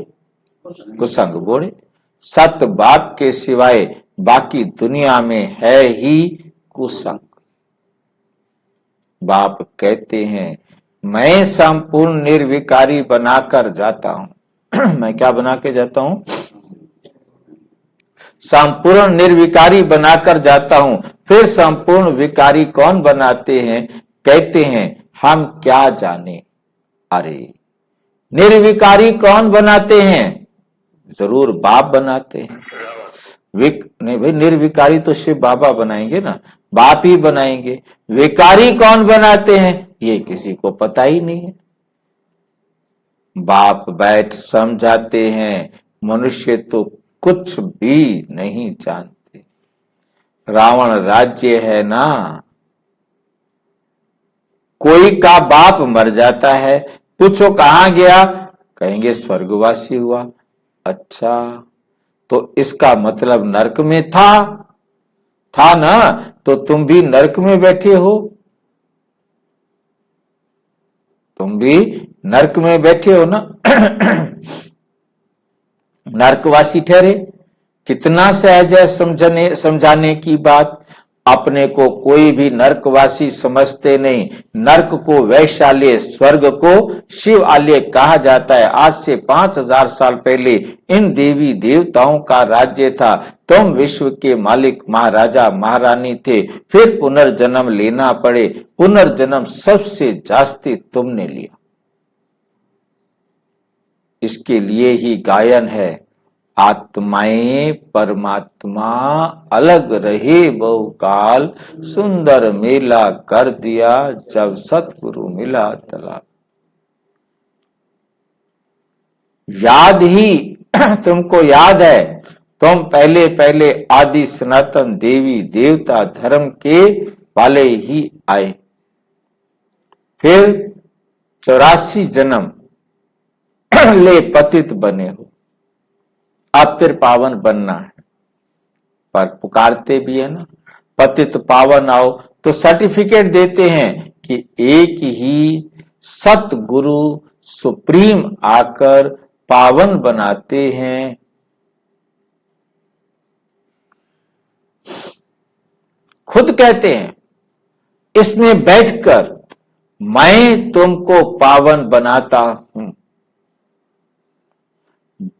कुसंग बोले। सत बाप के सिवाय बाकी दुनिया में है ही कुसंग। बाप कहते हैं मैं संपूर्ण निर्विकारी बनाकर जाता हूं। मैं क्या बना के जाता हूं? संपूर्ण निर्विकारी बनाकर जाता हूं। फिर संपूर्ण विकारी कौन बनाते हैं? कहते हैं हम क्या जाने। अरे निर्विकारी कौन बनाते हैं? जरूर बाप बनाते हैं। नहीं भाई, निर्विकारी तो शिव बाबा बनाएंगे ना, बाप ही बनाएंगे। विकारी कौन बनाते हैं ये किसी को पता ही नहीं है। बाप बैठ समझाते हैं, मनुष्य तो कुछ भी नहीं जानते। रावण राज्य है ना, कोई का बाप मर जाता है, पूछो कहां गया, कहेंगे स्वर्गवासी हुआ। अच्छा, तो इसका मतलब नरक में था ना, तो तुम भी नरक में बैठे हो, तुम भी नरक में बैठे हो ना। नरकवासी ठहरे। कितना सहज है समझाने की बात। अपने को कोई भी नरकवासी समझते नहीं। नरक को वैशाल्य, स्वर्ग को शिवालय कहा जाता है। आज से 5000 साल पहले इन देवी देवताओं का राज्य था। तुम विश्व के मालिक महाराजा महारानी थे, फिर पुनर्जन्म लेना पड़े। पुनर्जन्म सबसे जास्ती तुमने लिया। इसके लिए ही गायन है, आत्माएं परमात्मा अलग रहे बहुकाल, सुंदर मेला कर दिया जब सतगुरु मिला तलाक। याद ही तुमको याद है, तुम पहले पहले आदि सनातन देवी देवता धर्म के वाले ही आए। फिर 84 जन्म ले पतित बने हो। अब फिर पावन बनना है, पर पुकारते भी है ना, पतित पावन आओ। तो सर्टिफिकेट देते हैं कि एक ही सतगुरु सुप्रीम आकर पावन बनाते हैं। खुद कहते हैं इसमें बैठकर मैं तुमको पावन बनाता हूं।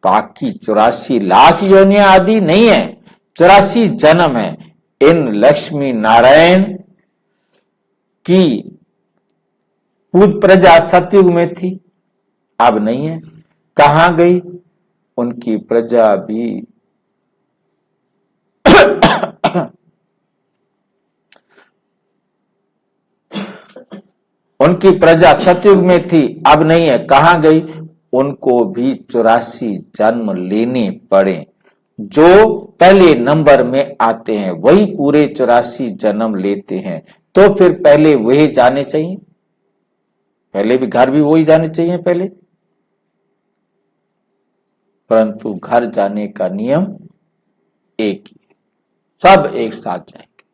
बाकी 84 लाख योनियां आदि नहीं है, 84 जन्म है। इन लक्ष्मी नारायण की पूज प्रजा सतयुग में थी, अब नहीं है। कहां गई उनकी प्रजा भी? उनकी प्रजा सतयुग में थी, अब नहीं है। कहां गई? उनको भी 84 जन्म लेने पड़े। जो पहले नंबर में आते हैं वही पूरे 84 जन्म लेते हैं। तो फिर पहले वही जाने चाहिए, पहले भी घर भी वही जाने चाहिए पहले। परंतु घर जाने का नियम एक ही, सब एक साथ जाएंगे।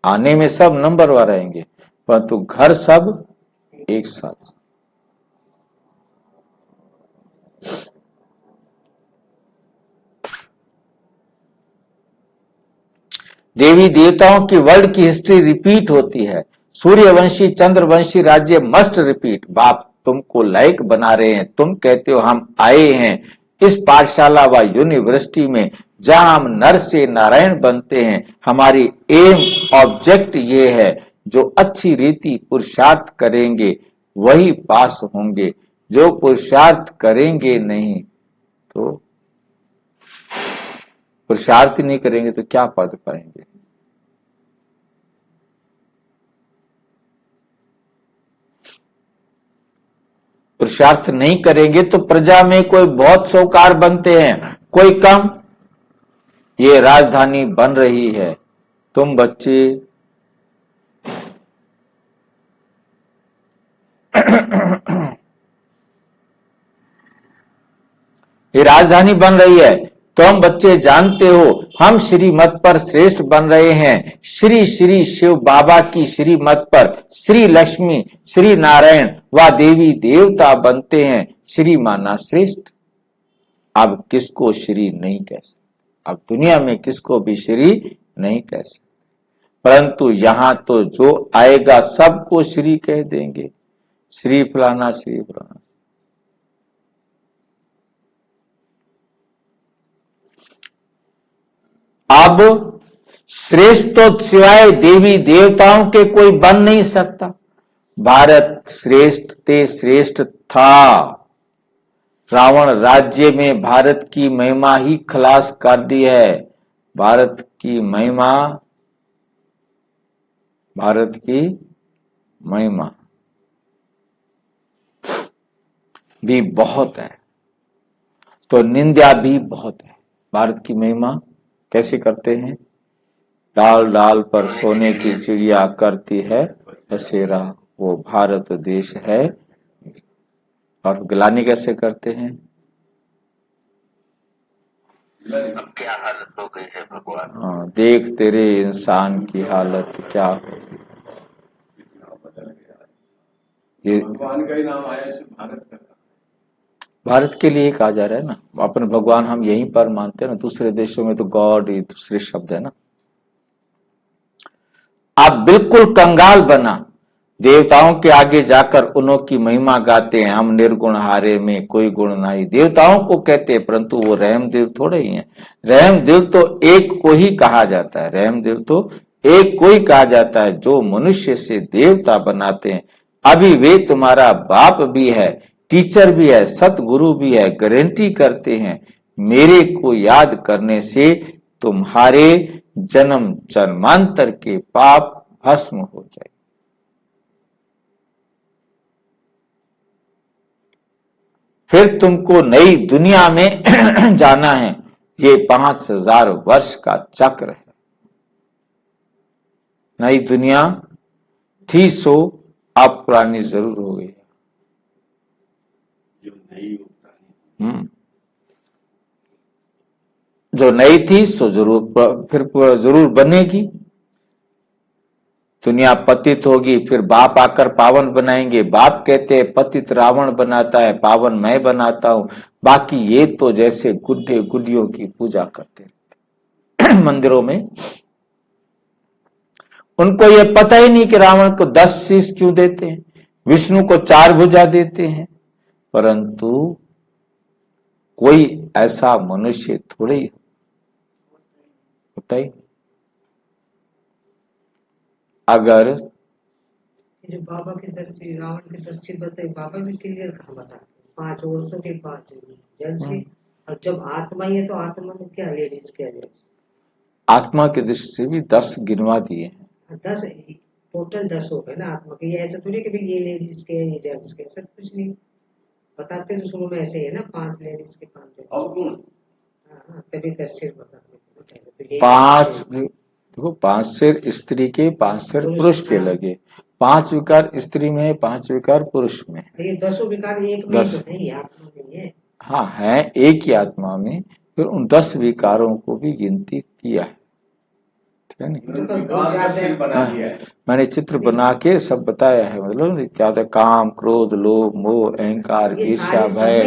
आने में सब नंबरवार रहेंगे, परंतु घर सब एक साथ। देवी देवताओं की वर्ल्ड की हिस्ट्री रिपीट होती है। सूर्यवंशी चंद्रवंशी राज्य मस्ट रिपीट। बाप तुमको लायक बना रहे हैं। तुम कहते हो हम आए हैं इस पाठशाला व यूनिवर्सिटी में जहां हम नर से नारायण बनते हैं। हमारी एम ऑब्जेक्ट ये है, जो अच्छी रीति पुरुषार्थ करेंगे वही पास होंगे, जो पुरुषार्थ करेंगे नहीं तो पुरुषार्थ नहीं करेंगे तो क्या पद पाएंगे। पुरुषार्थ नहीं करेंगे तो प्रजा में कोई बहुत सौकार बनते हैं, कोई कम। ये राजधानी बन रही है, तुम बच्चे ये राजधानी बन रही है। तुम बच्चे जानते हो हम श्रीमत पर श्रेष्ठ बन रहे हैं। श्री श्री शिव बाबा की श्रीमत पर श्री लक्ष्मी श्री नारायण व देवी देवता बनते हैं। श्री माना श्रेष्ठ। अब किसको श्री नहीं कह सकते, अब दुनिया में किसको भी श्री नहीं कह सकते। परंतु यहां तो जो आएगा सबको श्री कह देंगे, श्री फलाना श्री फलाना। अब श्रेष्ठ तो सिवाय देवी देवताओं के कोई बन नहीं सकता। भारत श्रेष्ठ ते श्रेष्ठ था। रावण राज्य में भारत की महिमा ही खलास कर दी है। भारत की महिमा भी बहुत है, तो निंदा भी बहुत है। भारत की महिमा कैसे करते हैं? डाल डाल पर सोने की चिड़िया करती है बसेरा, वो भारत देश है। और गिलानी कैसे करते हैं? अब क्या हालत हो गई है भगवान। हाँ, देख तेरे इंसान की हालत क्या हो। ये भगवान का ही नाम आया है, भारत का। भारत के लिए कहा जा रहा है ना, अपने भगवान हम यहीं पर मानते हैं ना, दूसरे देशों में तो गॉड ये दूसरे शब्द है ना। आप बिल्कुल कंगाल बना, देवताओं के आगे जाकर उन्हों की महिमा गाते हैं। हम निर्गुण हारे में कोई गुण नहीं, देवताओं को कहते हैं, परंतु वो रहम दिल थोड़े ही हैं। रहम दिल तो एक को ही कहा जाता है, रहम दिल तो एक को ही कहा जाता है जो मनुष्य से देवता बनाते हैं। अभी वे तुम्हारा बाप भी है, टीचर भी है, सतगुरु भी है, गारंटी करते हैं मेरे को याद करने से तुम्हारे जन्म जन्मांतर के पाप भस्म हो जाए। फिर तुमको नई दुनिया में जाना है। ये 5000 वर्ष का चक्र है। नई दुनिया थी सो अब पुरानी जरूर हो गई। जो नई थी सो जरूर फिर जरूर बनेगी। दुनिया पतित होगी, फिर बाप आकर पावन बनाएंगे। बाप कहते हैं पतित रावण बनाता है, पावन मैं बनाता हूं। बाकी ये तो जैसे गुड्डे गुड्डियों की पूजा करते रहते मंदिरों में। उनको ये पता ही नहीं कि रावण को 10 शीश क्यों देते हैं, विष्णु को 4 भुजा देते हैं। परंतु कोई ऐसा मनुष्य थोड़े ही होता ही। अगर जो बाबा के 10 रावण के 10 चीज बताए, बाबा भी क्लियर कहा बता 5 औरतों के 5 जेंट्स के। और जब आत्मा ही है तो आत्मा में क्या लेडीज क्या जेंट्स? आत्मा की दृष्टि से भी 10 गिनवा दिए हैं। 10 टोटल 10 हो गए ना आत्मा के। ये ऐसा थोड़ी कि ये लेडीज के ये जेंट्स के, ऐसा कुछ नहीं बताते। तो शुरू में ऐसे ही है ना, 5 लेडीज के 5 जेंट्स। हाँ, तभी 10 सिर बताते। 5 देखो, 5 सिर स्त्री के 5 सिर पुरुष के लगे। 5 विकार स्त्री में है, 5 विकार पुरुष में है। ये 10 विकार एक में तो नहीं, आत्मा में है। हाँ, है एक ही आत्मा में। फिर उन 10 विकारों को भी गिनती किया है, ठीक है नहीं? मैंने चित्र बना के सब बताया है। मतलब क्या था, काम, क्रोध, लोभ, मोह, अहंकार, ईर्ष्या, भय,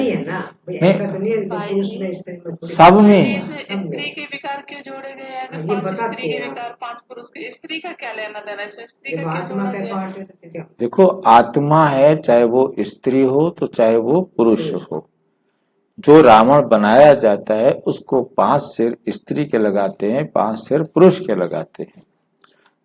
सब में। स्त्री के विकार क्यों जोड़े गए हैं? अगर 5 स्त्री के विकार 5 पुरुष के, स्त्री का क्या लेना देना? इसमें स्त्री का क्या जोड़ा गया? देखो, आत्मा है, चाहे वो स्त्री हो तो चाहे वो पुरुष हो। जो रावण बनाया जाता है उसको 5 सिर स्त्री के लगाते हैं, 5 सिर पुरुष के लगाते हैं।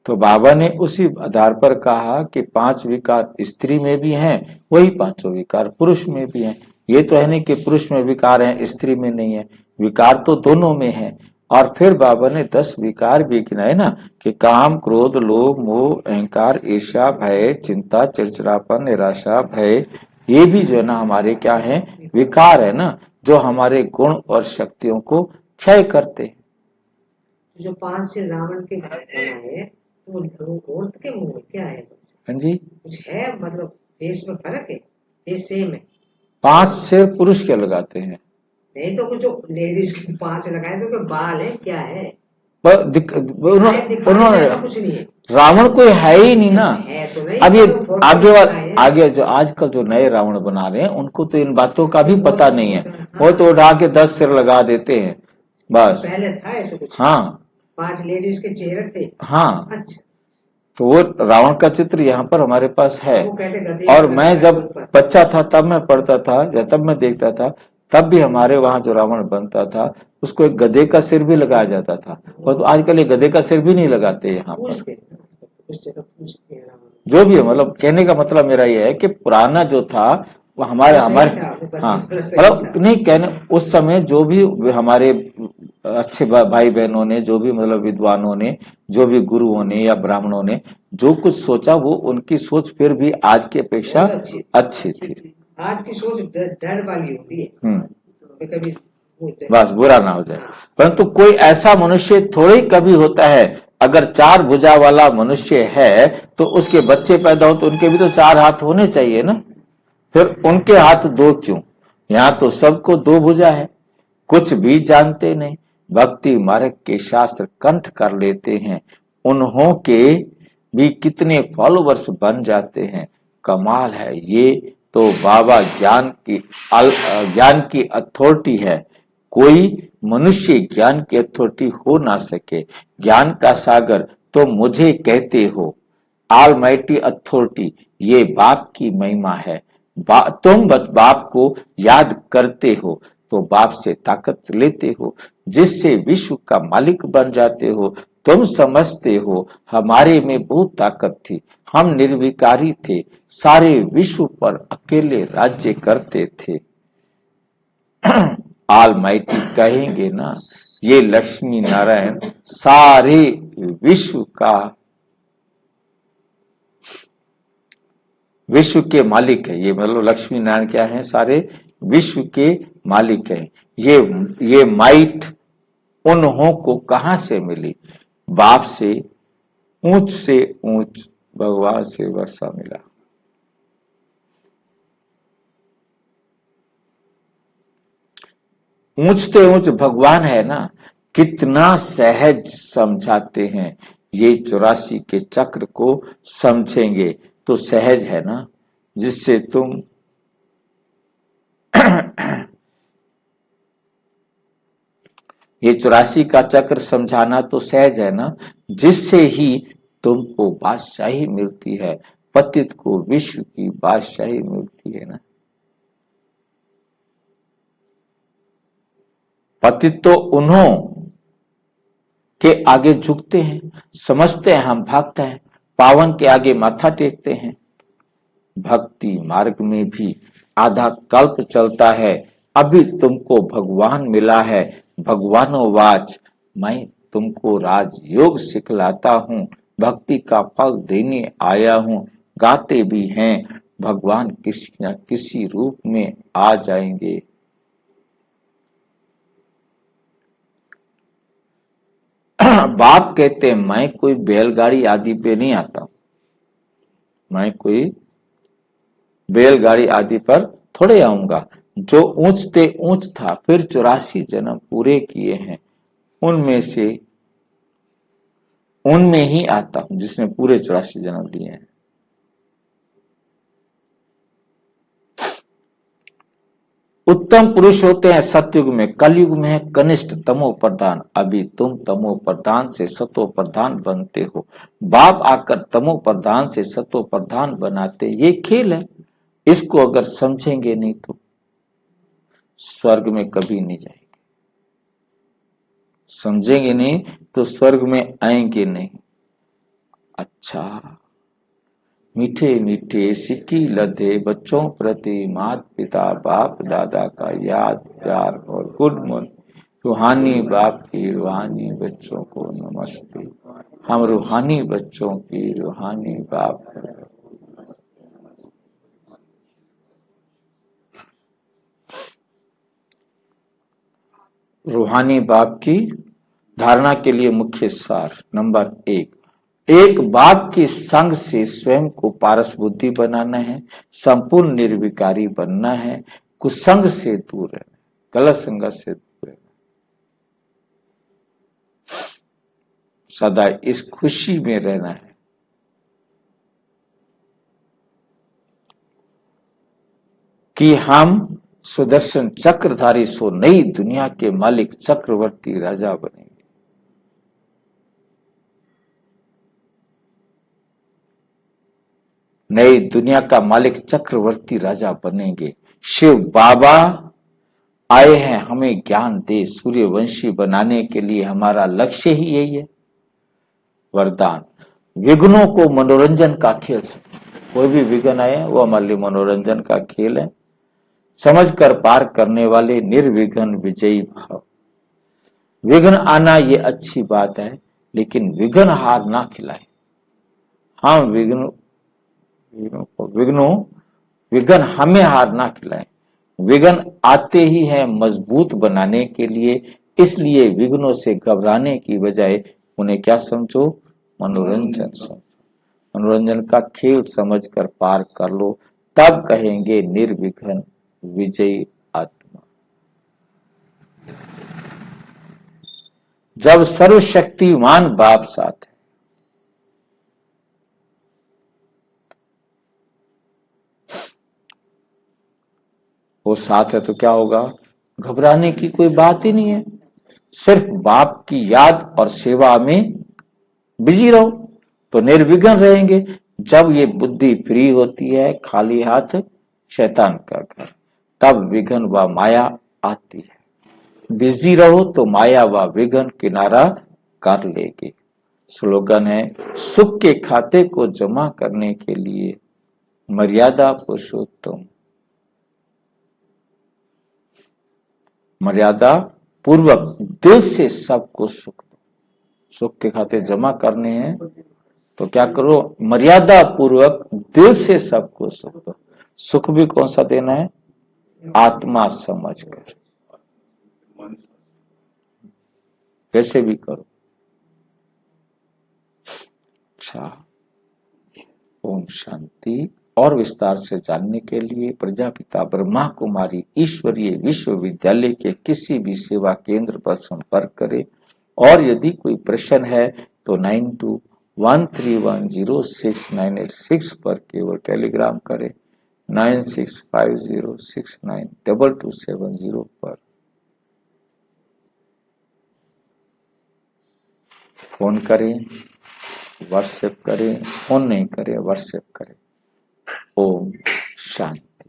तो बाबा ने उसी आधार पर कहा कि 5 विकार स्त्री में भी हैं, वही 5 विकार पुरुष में भी हैं। ये तो है नहीं कि पुरुष में विकार हैं स्त्री में नहीं है, विकार तो दोनों में है। और फिर बाबा ने 10 विकार भी गिनाए ना, कि काम, क्रोध, लोभ, मोह, अहंकार, ईर्ष्या, भय, चिंता, चिड़चिड़ापन, निराशा, भय, ये भी जो है ना हमारे क्या है, विकार है ना, जो हमारे गुण और शक्तियों को क्षय करते हैं। जो 5 से रावण के बनाए तो औरत के मुंह में क्या है? हाँ जी, कुछ है मतलब फेस में फर्क है? फेस सेम है। 5 सिर पुरुष के लगाते हैं, नहीं तो कुछ जो लेडीज के 5 लगाए तो बाल है क्या है? उन्होंने कुछ नहीं है। रावण कोई है ही नहीं ना। तो नहीं, अब ये तो आगे जो आजकल जो नए रावण बना रहे हैं उनको तो इन बातों का भी पता नहीं है। वो तो उठा के 10 सिर लगा देते हैं बस। पहले था ऐसा कुछ? हाँ, 5 लेडीज के चेहरे थे। हाँ, अच्छा, तो वो रावण का चित्र यहाँ पर हमारे पास है। वो कहते और मैं जब बच्चा था तब मैं पढ़ता था या तब मैं देखता था तब भी हमारे वहां जो रावण बनता था उसको एक गधे का सिर भी लगाया जाता था, और तो आजकल ये गधे का सिर भी नहीं लगाते यहाँ पर। पूछते हैं कुछ जगह पूछते हैं रावण। जो भी है, मतलब कहने का मतलब मेरा यह है कि पुराना जो था वो हमारे हाँ, मतलब नहीं कहने उस समय जो भी हमारे अच्छे भाई बहनों ने, जो भी मतलब विद्वानों ने, जो भी गुरुओं ने या ब्राह्मणों ने जो कुछ सोचा, वो उनकी सोच फिर भी आज की अपेक्षा अच्छी थी। आज की सोच डर वाली होती है, कभी बस बुरा ना हो जाए। परंतु कोई ऐसा मनुष्य थोड़ी कभी होता है, अगर 4 भुजा वाला मनुष्य है तो उसके बच्चे पैदा हो तो उनके भी तो 4 हाथ होने चाहिए ना, फिर उनके हाथ 2 क्यों? यहाँ तो सबको 2 भुजा है। कुछ भी जानते नहीं, भक्ति मार्ग के शास्त्र कंठ कर लेते हैं, उन्हों के भी कितने फॉलोवर्स बन जाते हैं। कमाल है, ये तो बाबा ज्ञान की अथॉरिटी है। कोई मनुष्य ज्ञान की अथॉरिटी हो ना सके। ज्ञान का सागर तो मुझे कहते हो, ऑलमाइटी अथॉरिटी, ये बाप की महिमा है। तुम बाप को याद करते हो तो बाप से ताकत लेते हो, जिससे विश्व का मालिक बन जाते हो। तुम समझते हो हमारे में बहुत ताकत थी, हम निर्विकारी थे, सारे विश्व पर अकेले राज्य करते थे। ऑलमाइटी कहेंगे ना, ये लक्ष्मी नारायण सारे विश्व के मालिक है। ये मतलब लक्ष्मी नारायण क्या है? सारे विश्व के मालिक है। ये माइट उन्हों को कहां से मिली? बाप से ऊंच भगवान से वर्षा मिला। ऊंचते ऊंच भगवान है ना, कितना सहज समझाते हैं। ये 84 के चक्र को समझेंगे तो सहज है ना, जिससे तुम ये 84 का चक्र समझाना तो सहज है ना, जिससे ही तुमको बादशाही मिलती है। पतित को विश्व की बादशाही मिलती है ना। पतित तो उन्हों के आगे झुकते हैं, समझते हैं हम भक्त हैं, पावन के आगे माथा टेकते हैं। भक्ति मार्ग में भी आधा कल्प चलता है, अभी तुमको भगवान मिला है। भगवानोवाच, मैं तुमको राजयोग सिखलाता हूँ, भक्ति का फल देने आया हूँ। गाते भी हैं, भगवान किसी न किसी रूप में आ जाएंगे। बाप कहते हैं, मैं कोई बैलगाड़ी आदि पे नहीं आता, मैं कोई बैलगाड़ी आदि पर थोड़े आऊंगा। जो ऊंचते ऊंच था, फिर 84 जन्म पूरे किए हैं, उनमें ही आता हूं, जिसने पूरे 84 जन्म लिए हैं। उत्तम पुरुष होते हैं सतयुग में, कलयुग में है कनिष्ठ तमो प्रधान। अभी तुम तमो प्रधान से सतो प्रधान बनते हो, बाप आकर तमो प्रधान से सतो प्रधान बनाते। ये खेल है, इसको अगर समझेंगे नहीं तो स्वर्ग में कभी नहीं जाएंगे। समझेंगे नहीं तो स्वर्ग में आएंगे नहीं। अच्छा, मीठे मीठे सिक्की लदे बच्चों प्रति माता पिता बाप दादा का याद प्यार और गुड मॉर्निंग। रूहानी बाप की रूहानी बच्चों को नमस्ते। हम रूहानी बच्चों की रूहानी बाप को रूहानी बाप की धारणा के लिए मुख्य सार नंबर 1, एक बाप के संग से स्वयं को पारस बुद्धि बनाना है, संपूर्ण निर्विकारी बनना है, कुसंग से दूर रहना, गलत संगत से दूर रहना, सदा इस खुशी में रहना है कि हम सुदर्शन चक्रधारी सो नई दुनिया के मालिक चक्रवर्ती राजा बनेंगे। नई दुनिया का मालिक चक्रवर्ती राजा बनेंगे। शिव बाबा आए हैं हमें ज्ञान दे, सूर्यवंशी बनाने के लिए हमारा लक्ष्य ही यही है। वरदान, विघ्नों को मनोरंजन का खेल समझो। कोई भी विघ्न आए वो हमारे लिए मनोरंजन का खेल है। समझकर पार करने वाले निर्विघ्न विजयी भाव। विघ्न आना ये अच्छी बात है, लेकिन विघ्न हार ना खिलाए। हाँ, विघ्न हमें हार ना खिलाए। विघ्न आते ही हैं मजबूत बनाने के लिए, इसलिए विघ्नों से घबराने की बजाय उन्हें क्या समझो? मनोरंजन समझो। मनोरंजन का खेल समझकर पार कर लो, तब कहेंगे निर्विघ्न विजयी आत्मा। जब सर्वशक्तिमान बाप साथ है, वो साथ है तो क्या होगा? घबराने की कोई बात ही नहीं है। सिर्फ बाप की याद और सेवा में बिजी रहो तो निर्विघ्न रहेंगे। जब ये बुद्धि फ्री होती है, खाली हाथ शैतान का घर, तब विघ्न व माया आती है। बिजी रहो तो माया व विघ्न किनारा कर लेगी। स्लोगन है, सुख के खाते को जमा करने के लिए मर्यादा पुरुषोत्तम, मर्यादा पूर्वक दिल से सबको सुख दो। सुख के खाते जमा करने हैं तो क्या करो? मर्यादा पूर्वक दिल से सबको सुख दो। सुख भी कौन सा देना है? आत्मा समझकर। कैसे भी करो। अच्छा, ओम शांति। और विस्तार से जानने के लिए प्रजापिता ब्रह्मा कुमारी ईश्वरीय विश्वविद्यालय के किसी भी सेवा केंद्र पर संपर्क करें। और यदि कोई प्रश्न है तो 9213106986 पर केवल टेलीग्राम करें। 9650692270 पर फोन करें, व्हाट्सएप करें। फोन नहीं करें, व्हाट्सएप करें। ओम शांति।